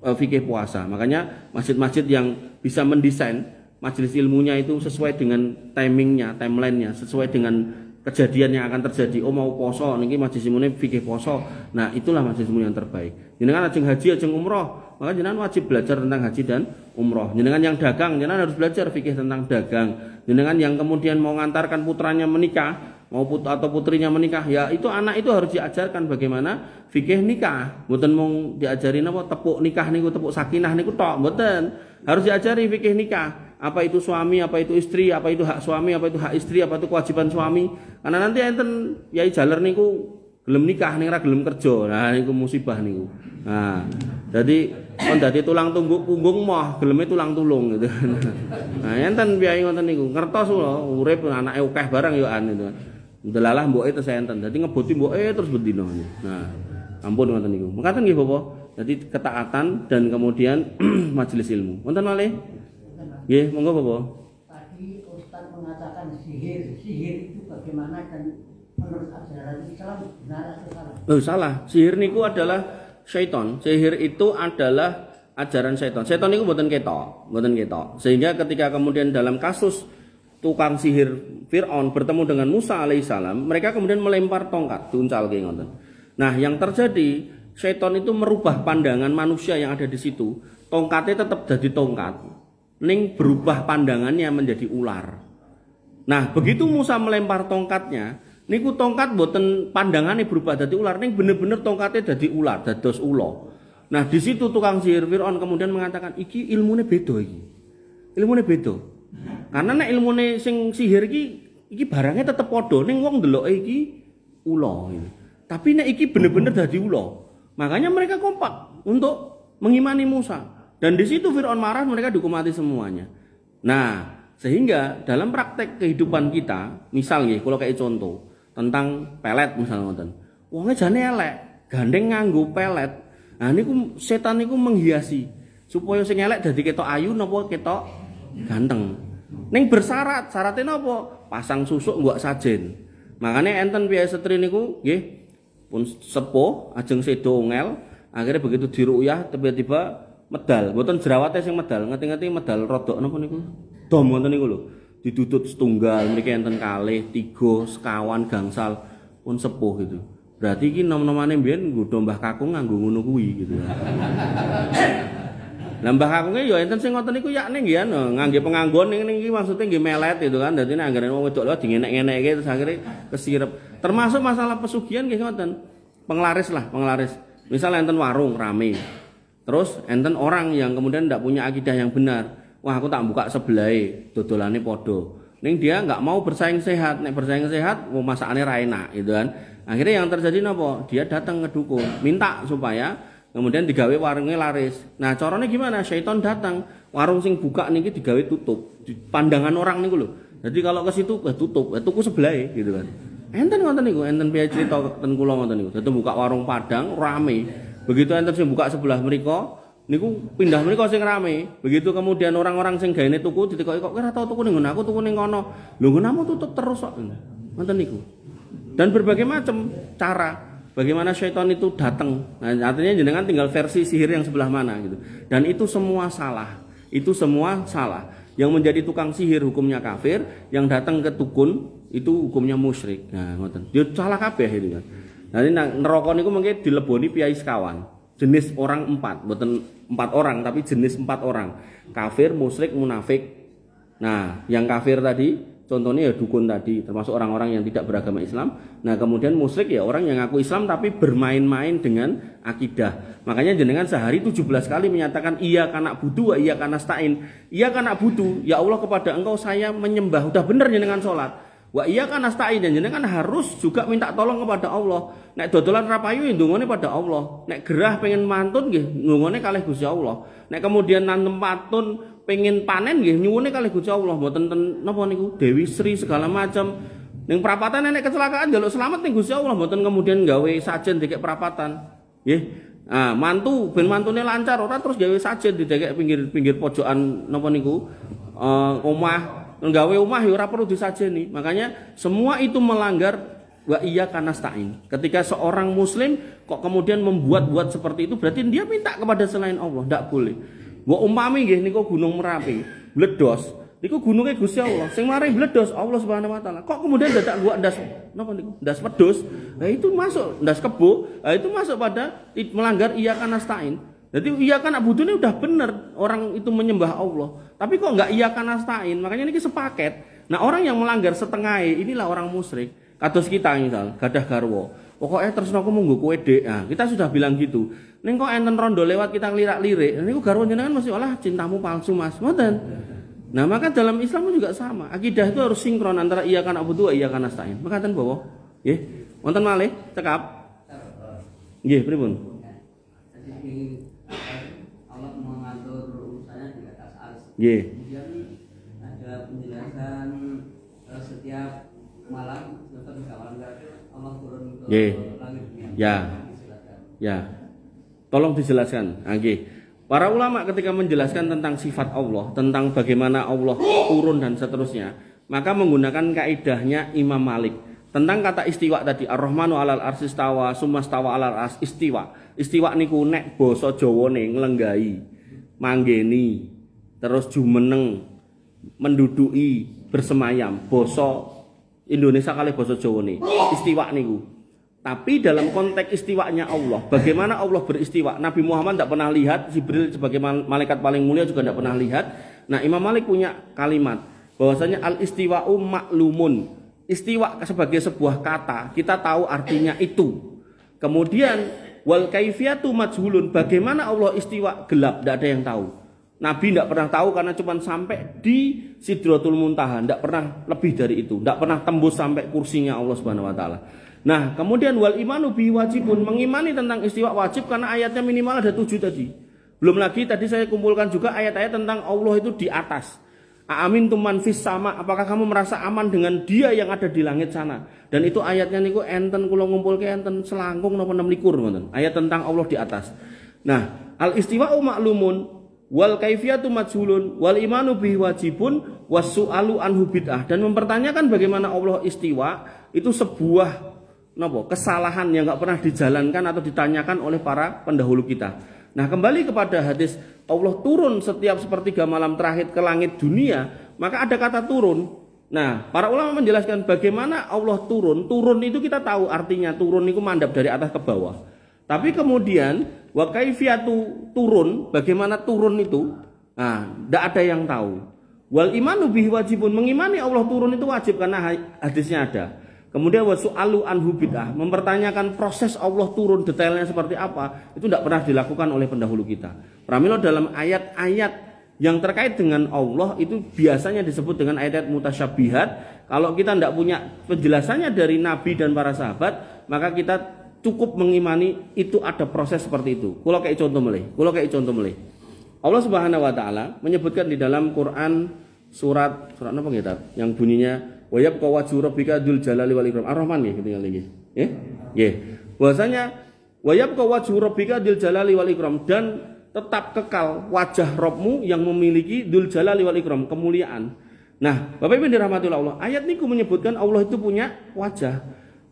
fikih puasa. Makanya masjid-masjid yang bisa mendesain majelis ilmunya itu sesuai dengan timingnya, timelinenya, sesuai dengan kejadian yang akan terjadi. Oh mau poso niki majelis ilmune fikih poso. Nah, itulah majelis ilmu yang terbaik. Jenengan ajeng haji, ajeng umroh, maka jenengan wajib belajar tentang haji dan umroh. Jenengan yang dagang, jenengan harus belajar fikih tentang dagang. Jenengan yang kemudian mau ngantarkan putranya menikah, atau putrinya menikah, ya itu anak itu harus diajarkan bagaimana fikih nikah. Mboten mung diajarin apa tepuk nikah niku, tepuk sakinah niku tok, mboten. Harus diajari fikih nikah. Apa itu suami, apa itu istri, apa itu hak suami, apa itu hak istri, apa itu kewajiban suami. Karena nanti enten yai jaler niku gelem nikah ning ra gelem kerja. Nah niku musibah niku. Nah, jadi kon dadi tulang punggung moh, geleme tulang tulung gitu. Nah, enten piyai ngoten niku. Ngertos kula urip anake akeh barang yo an itu. Ndelalah mboke terus enten. Dadi ngeboti mboke terus bendina. Nah, ampun ngoten niku. Mekaten nggih Bapak. Jadi ketaatan dan kemudian majelis ilmu. Wonten malih? Nggih, monggo Bapak. Tadi Ustaz mengatakan sihir itu bagaimana dan menurut ajaran Islam benar atau salah? Oh, salah. Sihir niku adalah syaitan. Sihir itu adalah ajaran syaitan. Syaitan niku mboten ketok. Sehingga ketika kemudian dalam kasus tukang sihir Fir'aun bertemu dengan Musa alaihissalam, mereka kemudian melempar tongkat, diuncalke ngoten. Nah, yang terjadi syaitan itu merubah pandangan manusia yang ada di situ. Tongkatnya tetap jadi tongkat. Ning berubah pandangannya menjadi ular. Nah, begitu Musa melempar tongkatnya, niku tongkat boten pandangannya berubah jadi ular, ning bener-bener tongkatnya jadi ular, dados ula. Nah, di situ tukang sihir Fir'aun kemudian mengatakan, iki ilmune beda iki. Ilmune beda. Karena nek ilmune sing sihir iki iki barangnya tetep padha ning wong ndeloke iki ula gitu. Tapi nek iki bener-bener dadi ula. Makanya mereka kompak untuk mengimani Musa. Dan di situ Firaun marah, mereka dihukum mati semuanya. Nah, sehingga dalam praktek kehidupan kita, misal nggih kula kayak contoh tentang pelet misalnya ngoten. Wonge jane elek, gandeng nganggo pelet. Nah niku setan niku menghiasi supaya sing elek dadi ketok ayu napa ketok ganteng. Ning bersyarat, syaratnya napa? Pasang susuk mbok sajen. Makanya enten piye setri niku nggih pun sepuh ajeng sedo ngel, akhirnya begitu diruyah tiba-tiba medal, mboten jerawate sing medal, ngerti-ngerti medal rodok napa niku? Dom ngoten niku lho. Didudut setunggal, mriki enten kalih, 3, sekawan, gangsal pun sepuh gitu. Berarti iki nom-nomane mbiyen nggodho Mbah Kakung nganggo ngono kuwi gitu. Lah Mbah Kakunge ya enten sing ngoten niku yakne nggih ngangge penganggon ning iki maksude nggih melet gitu kan. Dadi nek anggere wong wedok lho dingenek-ngenekke terus akhire kesirep. Termasuk masalah pesugihan nggih ngoten. Penglaris. Misal enten warung rame. Terus enten orang yang kemudian ndak punya akidah yang benar. Wah, aku tak buka sebelahe, dodolane padha. Ning dia enggak mau bersaing sehat. Nek bersaing sehat, masakane ra enak gitu kan. Akhirnya yang terjadi napa? Dia datang ke dukun, minta supaya kemudian digawe warungnya laris. Nah, caranya gimana? Syaitan datang, warung sing buka niki digawe tutup. Di pandangan orang niku lho. Jadi kalau ke situ tutup, tuku sebelahe gitu kan. Enten ngoten niku, enten piye crita ten kula ngoten niku. Dadi buka warung Padang rame. Begitu enten sing buka sebelah mriku niku pindah mriku sing rame. Begitu kemudian orang-orang sing gaene tuku ditikoki kok ora tau tuku ning ngono, aku tuku ning kono. Lho ngono tutup terus kok. Ngoten niku. Dan berbagai macam cara bagaimana syaitan itu datang. Nah, artinya jenengan tinggal versi sihir yang sebelah mana gitu. Dan itu semua salah. Itu semua salah. Yang menjadi tukang sihir hukumnya kafir, yang datang ke dukun itu hukumnya musyrik. Nah, ngoten. Dia salah kabeh itu kan. Nanti neraka niku mengke dileboni piyai sekawan. Jenis orang 4, mboten 4 orang tapi jenis 4 orang. Kafir, musyrik, munafik. Nah, yang kafir tadi contohnya ya dukun tadi, termasuk orang-orang yang tidak beragama Islam. Nah, kemudian musyrik ya orang yang ngaku Islam tapi bermain-main dengan akidah. Makanya jenengan sehari 17 kali menyatakan iya kana budu wa iya kana stain. Iya kana budu, ya Allah kepada Engkau saya menyembah. Udah bener jenengan salat. Wa iya kana stain, dan jenengan harus juga minta tolong kepada Allah. Nek dodolan rapayu ya ndongone pada Allah. Nek gerah pengen mantun nggih ndongone kalih Gusti Allah. Nek kemudian nantem patun pengen panen nggih nyuwune kalih Gusti Allah. Mboten napa niku Dewi Sri segala macam. Ning prapatan nek kecelakaan njaluk selamat ning Gusti Allah, mboten kemudian gawe sajen dikek prapatan. Nggih. Nah, mantu ben mantune lancar ora terus gawe sajen didekek pinggir-pinggir pojokan napa niku omah. Nggawe omah ya ora perlu disajeni. Makanya semua itu melanggar wa iyyaka nasta'in. Ketika seorang muslim kok kemudian membuat-buat seperti itu berarti dia minta kepada selain Allah, ndak boleh. Mbok umpami nggih niku Gunung Merapi, meledos. Niku gununge Gusti Allah. Sing mari meledos Allah Subhanahu wa taala. Kok kemudian dadak gua ndas napa niku? Ndas wedhus. Nah itu masuk ndas kebo. Nah itu masuk pada melanggar iyyaka nasta'in. Jadi iyyaka na'budu ini udah bener orang itu menyembah Allah. Tapi kok enggak iyyaka nasta'in? Makanya ini sepaket. Nah, orang yang melanggar setengah inilah orang musyrik. Kados kita misal gadah garwa. Pokoknya tresno aku munggo kowe Dik. Nah, kita sudah bilang gitu. Ning kok enten rondo lewat kita lirak-lirik. Niku garwa jenengan mesti olah cintamu palsu Mas. Ngoten. Nah, maka dalam Islam juga sama. Akidah itu harus sinkron antara iyyaka na'budu wa iyyaka nasta'in. Makaten bawa. Nggih. Wonten malih cekap. Nggih, pripun? Allah mengatur urusannya di atas arsy. Nggih. Kemudian ada penjelasan setiap malam setelah kawan Allah turun ke langit dunia. Ya. Ya. Tolong dijelaskan. Nggih. Para ulama ketika menjelaskan tentang sifat Allah, tentang bagaimana Allah turun dan seterusnya, maka menggunakan kaidahnya Imam Malik. Tentang kata istiwa tadi, Ar-Rahmanu 'alal arsy istawa, sumastawa 'alal arsy istiwa. Istiwa niku nek basa Jawane nglenggahi, manggeni, terus jumeneng, menduduki, bersemayam. Basa Indonesia kalih basa Jawane. Istiwa niku. Tapi dalam konteks istiwanya Allah, bagaimana Allah beristiwa? Nabi Muhammad tidak pernah lihat, Jibril sebagai malaikat paling mulia juga tidak pernah lihat. Nah, Imam Malik punya kalimat bahwasanya al-istiwa'u maklumun. Istiwa sebagai sebuah kata, kita tahu artinya itu. Kemudian wal kaifiyatu majhulun, bagaimana Allah istiwa gelap, tidak ada yang tahu. Nabi tidak pernah tahu karena cuma sampai di Sidratul Muntaha, tidak pernah lebih dari itu, tidak pernah tembus sampai kursinya Allah Subhanahu wa taala. Nah, kemudian wal imanu bihi wajibun, mengimani tentang istiwa wajib karena ayatnya minimal ada 7 tadi. Belum lagi tadi saya kumpulkan juga ayat-ayat tentang Allah itu di atas. Amin tuman fis sama, apakah kamu merasa aman dengan Dia yang ada di langit sana? Dan itu ayatnya niku enten kula ngumpulke enten selangkung napa 26 ngoten. Ayat tentang Allah di atas. Nah, al istiwa'u ma'lumun wal kaifiyatu majhulun wal imanu bihi wajibun wasu'alu anhu bid'ah, dan mempertanyakan bagaimana Allah istiwa itu sebuah kesalahan yang enggak pernah dijalankan atau ditanyakan oleh para pendahulu kita. Nah, kembali kepada hadis Allah turun setiap sepertiga malam terakhir ke langit dunia, maka ada kata turun. Nah, para ulama menjelaskan bagaimana Allah turun. Turun itu kita tahu artinya turun itu mandap dari atas ke bawah. Tapi kemudian wa kaifiyatu turun, bagaimana turun itu? Nah, tidak ada yang tahu. Wal imanu bihi wajibun, mengimani Allah turun itu wajib karena hadisnya ada. Kemudian wasu'alu anhu bid'ah, mempertanyakan proses Allah turun detailnya seperti apa, itu tidak pernah dilakukan oleh pendahulu kita. Pramila dalam ayat-ayat yang terkait dengan Allah itu biasanya disebut dengan ayat-ayat mutasyabihat. Kalau kita tidak punya penjelasannya dari Nabi dan para sahabat, maka kita cukup mengimani itu ada proses seperti itu. Kula kayak contoh melih. Allah Subhanahu wa taala menyebutkan di dalam Quran surat apa kita yang bunyinya wa yabqa wajhu rabbika dzul jalali wal ikram. Ar-Rahman nggih ketinggalan nggih. Nggih. Bahwasanya wa yabqa wajhu rabbika dzul jalali wal ikram, dan tetap kekal wajah Rabbmu yang memiliki dzul jalali wal ikram, kemuliaan. Nah, Bapak Ibu dirahmati Allah, ayat niku menyebutkan Allah itu punya wajah.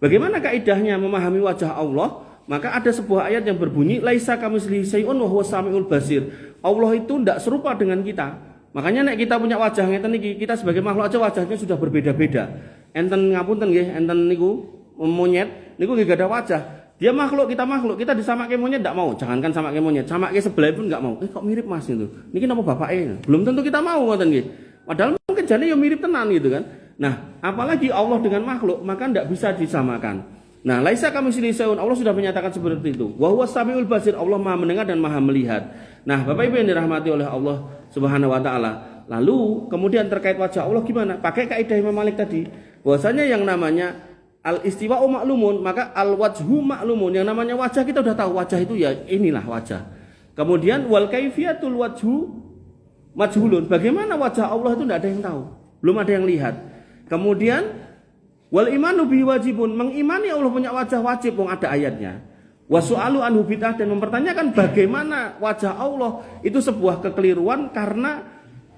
Bagaimana kaidahnya memahami wajah Allah? Maka ada sebuah ayat yang berbunyi laisa kamitslihi syai'un wa huwas samiul basir. Allah itu tidak serupa dengan kita. Makanya nek kita punya wajah ngeten niki, kita sebagai makhluk aja wajahnya sudah berbeda-beda. Enten ngapunten nggih, enten niku monyet niku nggih gak ada wajah. Dia makhluk, kita disamake monyet tidak mau. Jangankan samake monyet, samake sebelah pun enggak mau. Kok mirip Mas itu? Niki napa bapake? Belum tentu kita mau ngoten nggih. Padahal mungkin jane ya mirip tenan gitu kan. Nah, apalagi Allah dengan makhluk, maka tidak bisa disamakan. Nah, laisa kamitslihi syai'un, Allah sudah menyatakan seperti itu. Wa huwas samiul basir, Allah Maha mendengar dan Maha melihat. Nah, Bapak Ibu yang dirahmati oleh Allah Subhanahu wa taala. Lalu kemudian terkait wajah Allah gimana? Pakai kaidah Imam Malik tadi. Bahwasanya yang namanya al istiwa'u ma'lumun, maka al wajhu ma'lumun. Yang namanya wajah kita sudah tahu, wajah itu ya inilah wajah. Kemudian wal kaifiyatul wajhu majhulun. Bagaimana wajah Allah itu tidak ada yang tahu. Belum ada yang lihat. Kemudian wal imanu bihi wajibun, mengimani Allah punya wajah wajib, wong ada ayatnya. Wasu'alu anhu bid'ah, dan mempertanyakan bagaimana wajah Allah itu sebuah kekeliruan karena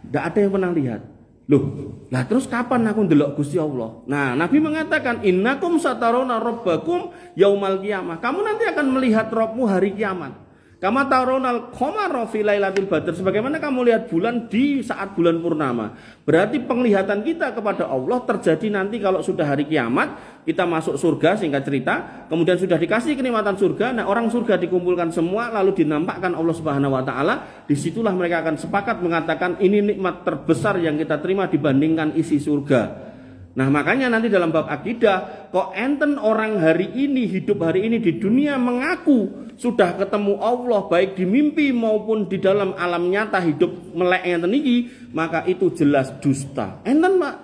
tidak ada yang pernah lihat. Loh, lah terus kapan aku ndelok Gusti Allah? Nah, Nabi mengatakan innakum satarawna rabbakum yaumal qiyamah. Kamu nanti akan melihat Rabbmu hari kiamat. Kama taronal qamara fi lailatul badr, sebagaimana kamu lihat bulan di saat bulan purnama. Berarti penglihatan kita kepada Allah terjadi nanti kalau sudah hari kiamat, kita masuk surga singkat cerita, kemudian sudah dikasih kenikmatan surga. Nah, orang surga dikumpulkan semua lalu dinampakkan Allah Subhanahu wa taala. Disitulah mereka akan sepakat mengatakan ini nikmat terbesar yang kita terima dibandingkan isi surga. Nah, makanya nanti dalam bab akidah, kok enten orang hari ini hidup hari ini di dunia mengaku sudah ketemu Allah baik di mimpi maupun di dalam alam nyata hidup melek enten iki, maka itu jelas dusta. Enten Pak,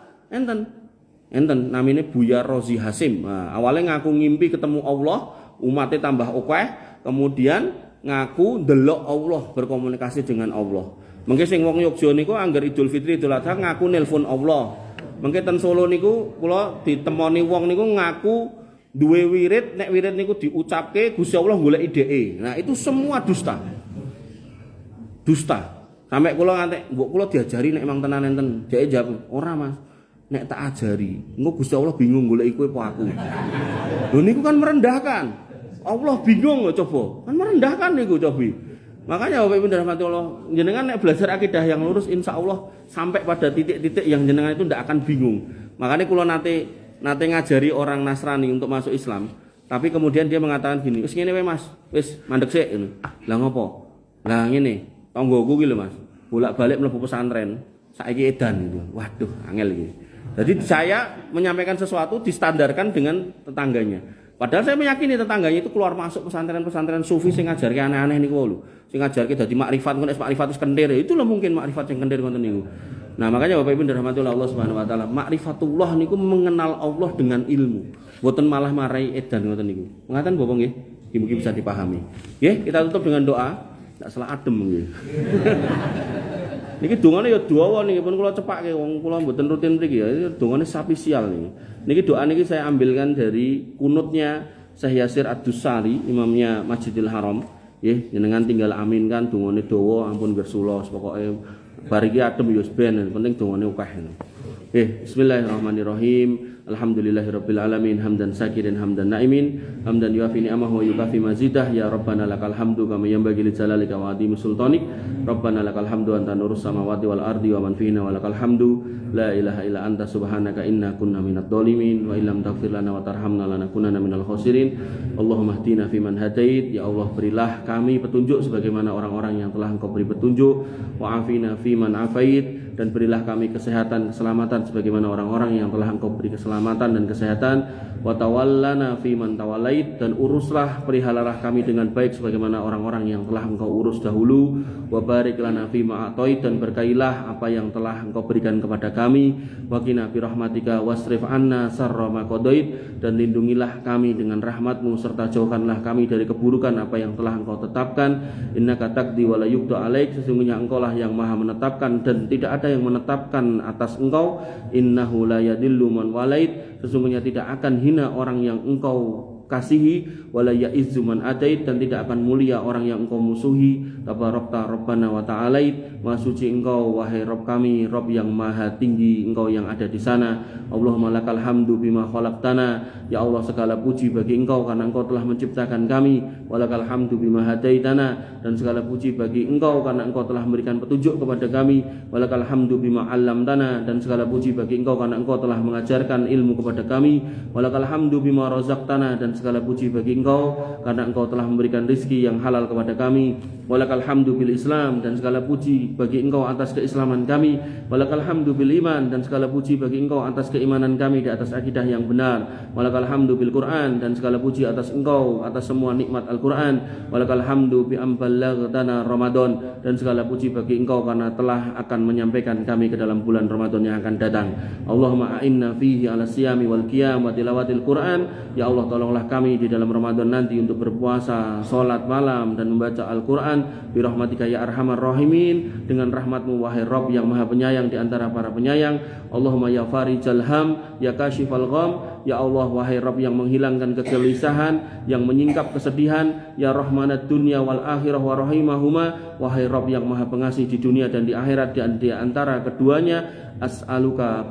enten namanya Buya Rozi Hasim. Nah, awalnya ngaku ngimpi ketemu Allah, umatnya tambah akeh, kemudian ngaku ndelok Allah, berkomunikasi dengan Allah. Mengke sing wong Yogya niku angger Idul Fitri Idul Adha ngaku nelpon Allah. Mengke ten Solo niku kula ditemoni wong niku ngaku duwe wirid, nek wirid niku diucapke Gusti Allah golek idee. Nah, itu semua dusta. Dusta. Sampai kula ngantek, mbok kula diajari nek emang tenan enten. Dhek jawab, "Ora, Mas. Nek tak ajari, engko Gusti Allah bingung golek kowe apa aku." Lho niku kan merendahkan. Allah bingung lho coba. Kan merendahkan niku coba. Makanya Bapak Ibu dirahmati Allah, jenengan nek belajar akidah yang lurus insya Allah sampai pada titik-titik yang jenengan itu tidak akan bingung. Makanya kalau nate ngajari orang Nasrani untuk masuk Islam, tapi kemudian dia mengatakan gini, wis ngene wae Mas, wis mandek sik ngono. Lah ngopo? Lah ngene, tanggoku ki lho Mas, bolak-balik mlebu pesantren, saiki edan gitu. Waduh, angel iki. Jadi saya menyampaikan sesuatu distandarkan dengan tetangganya. Padahal saya meyakini tetangganya itu keluar masuk pesantren-pesantren sufi sing ngajarke aneh-aneh niku lho. Sing ngajarke dadi makrifat ngono makrifat wis kentir. Itu lho mungkin makrifat yang kentir ngoten niku. Nah, makanya Bapak Ibu dirahmati Allah Subhanahu wa taala, makrifatullah niku mengenal Allah dengan ilmu. Mboten malah marai edan ngoten niku. Ngaten Bapak nggih? Mungkin bisa dipahami. Nggih, kita tutup dengan doa. Tak salah adem nggih. Niki dongane ya dawa niki pun kula cepake wong kula mboten rutin mriki ya. Dongane spesial niki. Niki doa niki saya ambilkan dari kunutnya Syekh Yasir Ad-Dusari, imamnya Masjidil Haram. Nggih, jenengan tinggal aminkan dongane dawa ampun bersula pokoke bar iki adem ya ben penting dongane akeh. Nggih, bismillahirrahmanirrahim. Alhamdulillahirabbil alamin hamdan sakirin hamdan naimin hamdan yuafi ni'amahu wa yukafi mazidah ya rabbana lakal hamdu kama yanbaghi li jalalika wa azimi sultanik rabbana lakal hamdu anta nurus samawati wal ardi wa man fihinna wa lakal hamdu la ilaha illa anta subhanaka inna kunna minadh dhalimin wa illam taghfir lana wa tarhamna lanakunanna minal khasirin Allahumma hdina fiman hadait ya Allah berilah kami petunjuk sebagaimana orang-orang yang telah Engkau beri petunjuk wa afina fiman afait dan berilah kami kesehatan keselamatan sebagaimana orang-orang yang telah Engkau beri keselamatan dan kesehatan wa tawallana fiman tawallait dan uruslah perihalalah kami dengan baik sebagaimana orang-orang yang telah Engkau urus dahulu wa barik lana fima a'tait dan berkailah apa yang telah Engkau berikan kepada kami wa qina bi rahmatika wasrif anna sarra ma qadait dan lindungilah kami dengan rahmat-Mu serta jauhkanlah kami dari keburukan apa yang telah Engkau tetapkan innaka taqdi wa la yuqda alaik sesungguhnya Engkau lah yang maha menetapkan dan tidak ada yang menetapkan atas Engkau innahu la yadillu man walait sesungguhnya tidak akan hina orang yang Engkau kasihi wala ya'izzu man adait dan tidak akan mulia orang yang Engkau musuhi tabarakta rabbana wa ta'alait maha suci Engkau wahai Rabb kami Rabb yang maha tinggi Engkau yang ada di sana Allahumma lakal hamdu bima khalaqtana ya Allah segala puji bagi Engkau karena Engkau telah menciptakan kami walakal hamdu bima hadaitana dan segala puji bagi Engkau karena Engkau telah memberikan petunjuk kepada kami walakal hamdu bima 'allamtana dan segala puji bagi Engkau karena Engkau telah mengajarkan ilmu kepada kami walakal hamdu bima razaqtana dan segala puji bagi Engkau karena Engkau telah memberikan rizki yang halal kepada kami walakal hamdu bil Islam dan segala puji bagi Engkau atas keislaman kami walakal hamdu bil iman dan segala puji bagi Engkau atas keimanan kami di atas akidah yang benar walakal hamdu bil Quran dan segala puji atas Engkau atas semua nikmat Al-Quran walakal hamdu bi amballaghana Ramadan dan segala puji bagi Engkau karena telah akan menyampaikan kami ke dalam bulan Ramadan yang akan datang Allahumma a'inna fihi ala siyami wal qiyam wa tilawatil Quran ya Allah tolonglah kami di dalam Ramadan nanti untuk berpuasa, salat malam dan membaca Al-Qur'an bi rahmatika ya arhamar rahimin dengan rahmat-Mu wahai Rabb yang maha penyayang di antara para penyayang Allahumma ya farijal ham ya kashifal gham ya Allah wahai Rabb yang menghilangkan kegelisahan yang menyingkap kesedihan ya rahmanad dunya wal akhirah wa rahimahuma wahai Rabb yang maha pengasih di dunia dan di akhirat dan di antara keduanya as'aluka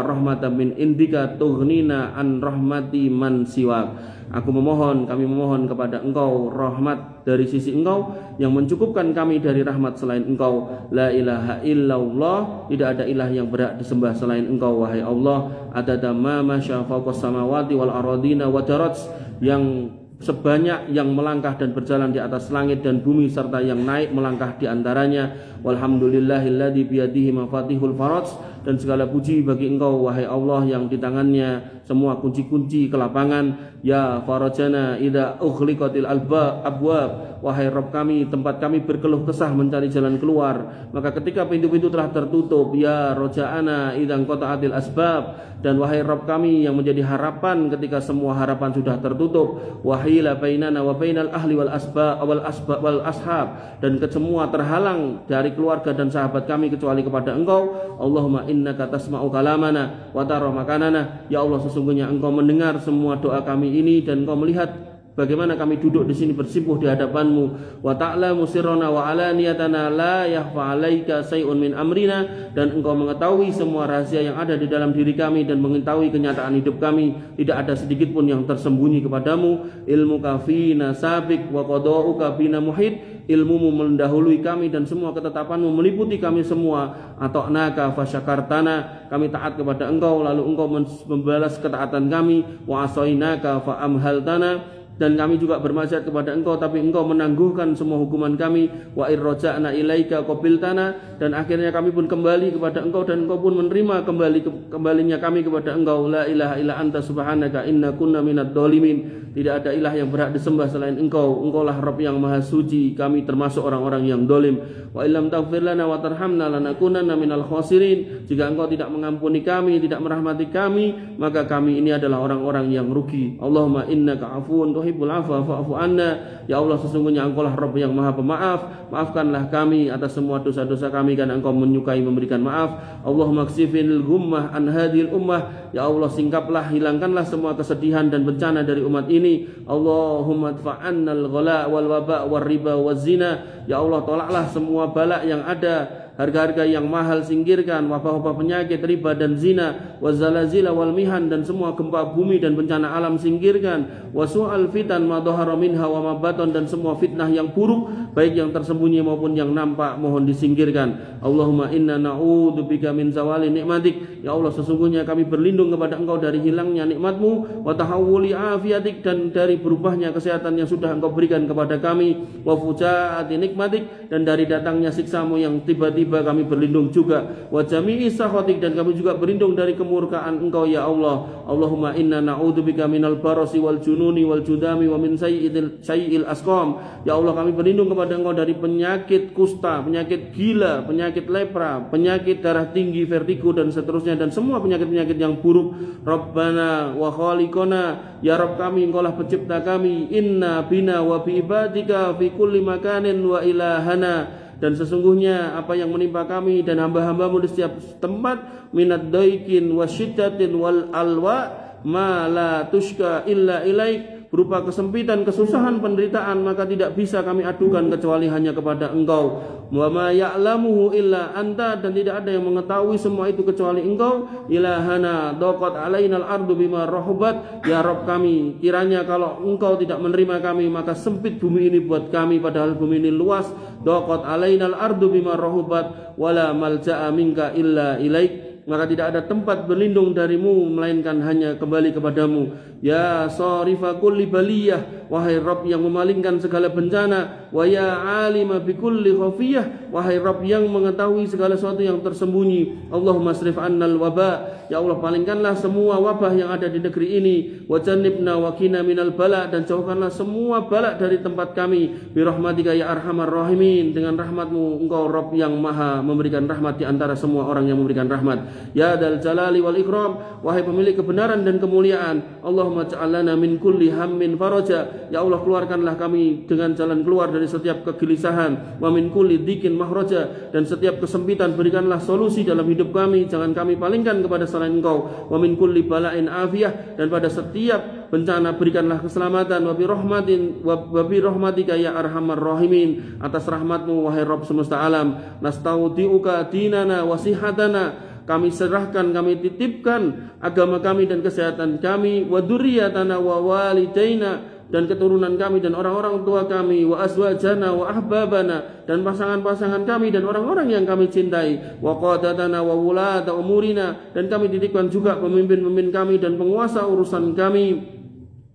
rahmatan min indika tughnina an rahmati man siwak kami memohon kepada Engkau rahmat dari sisi Engkau yang mencukupkan kami dari rahmat selain Engkau la ilaha illallah tidak ada ilah yang berhak disembah selain Engkau wahai Allah adada ma masya fawqas samawati wal aradina wa darats yang sebanyak yang melangkah dan berjalan di atas langit dan bumi serta yang naik melangkah di antaranya walhamdulillahilladzi biyadihi mafatihul faraj dan segala puji bagi Engkau wahai Allah yang di tangannya semua kunci-kunci kelapangan ya farajana idza ughliqatil abwab wahai Rabb kami tempat kami berkeluh kesah mencari jalan keluar maka ketika pintu-pintu telah tertutup ya rojaana idza qata'atil asbab dan wahai Rabb kami yang menjadi harapan ketika semua harapan sudah tertutup wahila bainana wa bainal ahli wal ashab dan semua terhalang dari keluarga dan sahabat kami kecuali kepada Engkau Allahumma innaka tasma'u kalamana wa tara makanana ya Allah sesungguhnya Engkau mendengar semua doa kami ini dan Engkau melihat bagaimana kami duduk di sini bersimpuh di hadapan-Mu wa ta'lamu sirrana wa alaniyatana la yakhfa 'alaika shay'un min amrina dan Engkau mengetahui semua rahasia yang ada di dalam diri kami dan mengetahui kenyataan hidup kami tidak ada sedikit pun yang tersembunyi kepadamu ilmuka fina sabiq wa qada'uka bina muhit ilmu-Mu mendahului kami dan semua ketetapan-Mu meliputi kami semua ata'naka fasyakartana kami taat kepada Engkau lalu Engkau membalas ketaatan kami wa asainaka fa amhaltana dan kami juga bermaksiat kepada Engkau, tapi Engkau menangguhkan semua hukuman kami. Wa irraja'na ilaika qabiltana, dan akhirnya kami pun kembali kepada Engkau dan Engkau pun menerima kembalinya kami kepada Engkau. La ilaha illa anta subhanaka inna kunna minadh dhalimin. Tidak ada ilah yang berhak disembah selain Engkau. Engkaulah Rabb yang maha suci, kami termasuk orang-orang yang dolim. Wa illam taghfir lana wa tarhamna lanakunanna minal khasirin. Jika Engkau tidak mengampuni kami, tidak merahmati kami, maka kami ini adalah orang-orang yang rugi. Allahumma innaka afuwun tuhibbul afwa fa'fu anna. Ya Allah, sesungguhnya Engkaulah Rabb yang maha pemaaf, maafkanlah kami atas semua dosa-dosa kami, karena Engkau menyukai memberikan maaf. Allahumma ksifil ghummah an hadhil ummah. Ya Allah, singkaplah, hilangkanlah semua kesedihan dan bencana dari umat ini. Allahumma adfa'annal ghala wal waba wal riba waz zina. Ya Allah, tolaklah semua bala yang ada, harga-harga yang mahal singkirkan, wabah-wabah penyakit, riba dan zina, wazalazila wal mihan, dan semua gempa bumi dan bencana alam singkirkan, wasu'al fitan ma dhahara minha wa ma batan, dan semua fitnah yang buruk baik yang tersembunyi maupun yang nampak mohon disingkirkan. Allahumma inna na'udzubika min zawali nikmatik. Ya Allah, sesungguhnya kami berlindung kepada Engkau dari hilangnya nikmat-Mu, wa tahawuli afiatik, dan dari berubahnya kesehatan yang sudah Engkau berikan kepada kami, wa fujaati nikmatik, dan dari datangnya siksa-Mu yang tiba-tiba kami berlindung juga, wa jami'i sakhatik, dan kami juga berlindung dari kemurkaan Engkau ya Allah. Allahumma inna na'udzubika minal barasi wal jununi wal judami wa min sayyi'il asqam. Ya Allah, kami berlindung kepada Engkau dari penyakit kusta, penyakit gila, penyakit lepra, penyakit darah tinggi, vertigo, dan seterusnya, dan semua penyakit-penyakit yang buruk. Rabbana wa khaliqona, ya Rabb kami, Engkaulah pencipta kami. Inna bina wa bi ibadika fi kulli makanin wa ilahana. Dan sesungguhnya apa yang menimpa kami dan hamba-hambamu di setiap tempat, minad daikin wasyiddatin wal alwa ma la tushka illa ilaik, berupa kesempitan, kesusahan, penderitaan, maka tidak bisa kami adukan kecuali hanya kepada Engkau. Wa ma ya'lamuhu illa anta, dan tidak ada yang mengetahui semua itu kecuali Engkau. Ilahana daqat alainal ardu bima rahubat. Ya Rabb kami, kiranya kalau Engkau tidak menerima kami, maka sempit bumi ini buat kami, padahal bumi ini luas. Daqat alainal ardu bima rahubat wala malja'a minka illa ilaik. Maka tidak ada tempat berlindung darimu melainkan hanya kembali kepadamu. Ya sarifa kulli baliyah, wahai Rabb yang memalingkan segala bencana. Wa ya alima bi kulli khafiyah, wahai Rabb yang mengetahui segala sesuatu yang tersembunyi. Allahumma asrif annal waba. Ya Allah, palingkanlah semua wabah yang ada di negeri ini. Wa jannibna wa qina minal bala, dan jauhkanlah semua bala dari tempat kami. Bi rahmatika ya arhamar rahimin, dengan rahmat-Mu Engkau Rabb yang maha memberikan rahmat di antara semua orang yang memberikan rahmat. Ya dal jalali wal ikram, wahai pemilik kebenaran dan kemuliaan. Allahumma ja'alna min kulli hammin faraja. Ya Allah, keluarkanlah kami dengan jalan keluar dari setiap kegelisahan. Wa min kulli dhikin mahraja, dan setiap kesempitan berikanlah solusi dalam hidup kami, jangan kami palingkan kepada selain Engkau. Wa min kulli bala'in afiyah, dan pada setiap bencana berikanlah keselamatan. Wa bi rahmatika ya arhamar rahimin, atas rahmat-Mu wahai Rabb semesta alam. Nastaudiuka dinana wa sihatana, kami serahkan, kami titipkan agama kami dan kesehatan kami. Wa dzurriyyatana wa walidaina, dan keturunan kami dan orang-orang tua kami. Wa azwajana wa ahbabana, dan pasangan-pasangan kami dan orang-orang yang kami cintai. Wa qadatana wa wulata umurina, dan kami titipkan juga pemimpin-pemimpin kami dan penguasa urusan kami.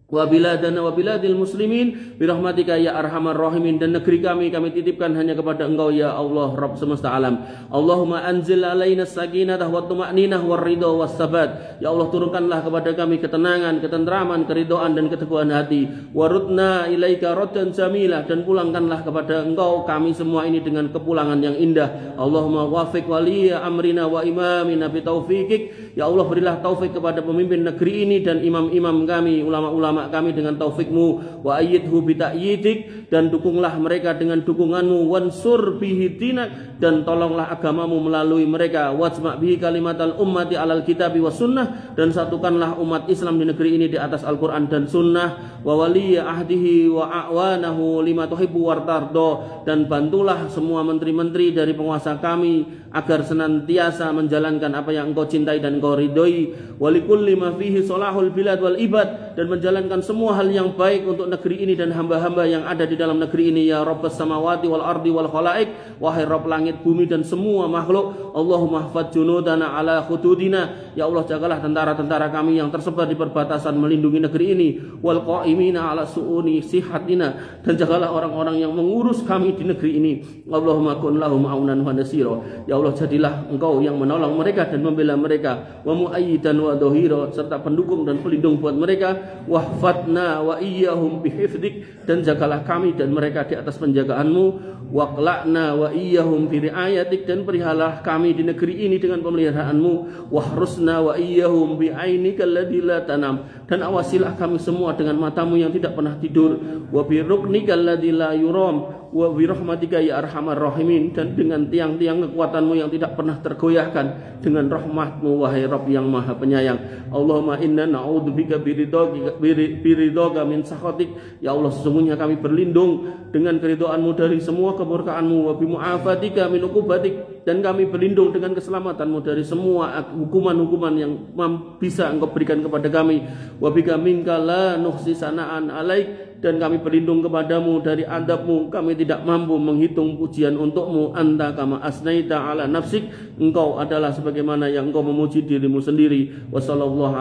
Wa biladana wa biladil muslimin birahmatika ya arhamar rahimin, dan negeri kami titipkan hanya kepada Engkau ya Allah Rabb semesta alam. Allahumma anzil alaina sakinatah wa tuma'ninah war ridha was sabat. Ya Allah, turunkanlah kepada kami ketenangan, ketentraman, keridhaan, dan keteguhan hati. Warudna ilaika raddan jamilah, dan pulangkanlah kepada Engkau kami semua ini dengan kepulangan yang indah. Allahumma wafiq waliya amrina wa imamina bi taufiqik. Ya Allah, berilah taufik kepada pemimpin negeri ini dan imam-imam kami, ulama-ulama kami dengan taufik-Mu. Wa ayyidhu bi ta'yidik, dan dukunglah mereka dengan dukungan-Mu. Wansur bihi dinak, dan tolonglah agama-Mu melalui mereka. Wajma' bihi kalimatal ummati alal kitabi was sunnah, dan satukanlah umat Islam di negeri ini di atas Al-Quran dan sunnah. Wa waliya ahdihi wa a'wanahu lima tuhibbu wartardo, dan bantulah semua menteri-menteri dari penguasa kami agar senantiasa menjalankan apa yang Engkau cintai dan Engkau ridhoi. Wa likulli ma fihi salahul bilad wal ibad, dan menjalankan menjalankan semua hal yang baik untuk negeri ini dan hamba-hamba yang ada di dalam negeri ini ya Rabbas samawati wal ardi wal khalaik, wahai Rabb langit bumi dan semua makhluk. Allahumma hafadz junudana ala khududina, ya Allah jagalah tentara-tentara kami yang tersebar di perbatasan melindungi negeri ini, wal qaimina ala su'uni sihatina, dan jagalah orang-orang yang mengurus kami di negeri ini. Allahumma kun lahum aunan wa nasira, ya Allah jadilah engkau yang menolong mereka dan membela mereka, wa muayyidan wa dhahira, serta pendukung dan pelindung buat mereka. Wahfadna wa iyyahum bihifdik, dan jagalah kami dan mereka di atas penjagaanmu. Waqla'na wa iyyahum bi riayatik, dan perihalah kami di negeri ini dengan pemeliharaanmu. Wahrusna wa iyyahum bi ainikal ladzi la tanam, dan awasilah kami semua dengan matamu yang tidak pernah tidur. Wa bi ruknikal ladzi la yuram, wa bi rahmatika ya arhamar rahimin, dan dengan tiang-tiang kekuatanmu yang tidak pernah tergoyahkan, dengan rahmatmu wahai Rabb yang maha penyayang. Allahumma inna na'udzubika biridhoka min sakhatik, ya Allah sesungguhnya kami berlindung dengan keridhoanmu dari semua kemurkaanmu. Wa bi mu'afatika min uqubatik, dan kami berlindung dengan keselamatanmu dari semua hukuman-hukuman yang bisa engkau berikan kepada kami. Wa bika minka la nuhsi sana'an alaik, dan kami berlindung kepadamu dari adabmu, kami tidak mampu menghitung pujian untukmu. Anta kama asnaita ala nafsik, engkau adalah sebagaimana yang engkau memuji dirimu sendiri. Wa sallallahu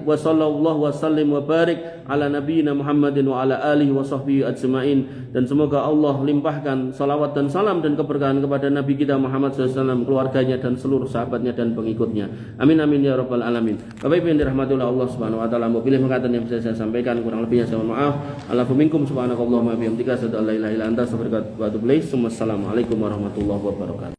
wa sallim wa barik ala nabiyina Muhammadin wa ala alihi wa sahbihi ajma'in, dan semoga Allah limpahkan salawat dan salam dan keberkahan kepada Nabi kita Muhammad SAW, keluarganya dan seluruh sahabatnya dan pengikutnya. Amin amin ya rabbal alamin. Bapak Ibu yang dirahmati oleh Allah Subhanahu wa taala, pilih perkataan yang bisa saya sampaikan, kurang lebihnya saya mohon maaf. Alafu minkum subhanakallahumma bihamdika asyhadu an la ilaha illa anta astaghfiruka wa atubu ilaik. Wassalamualaikum warahmatullahi wabarakatuh.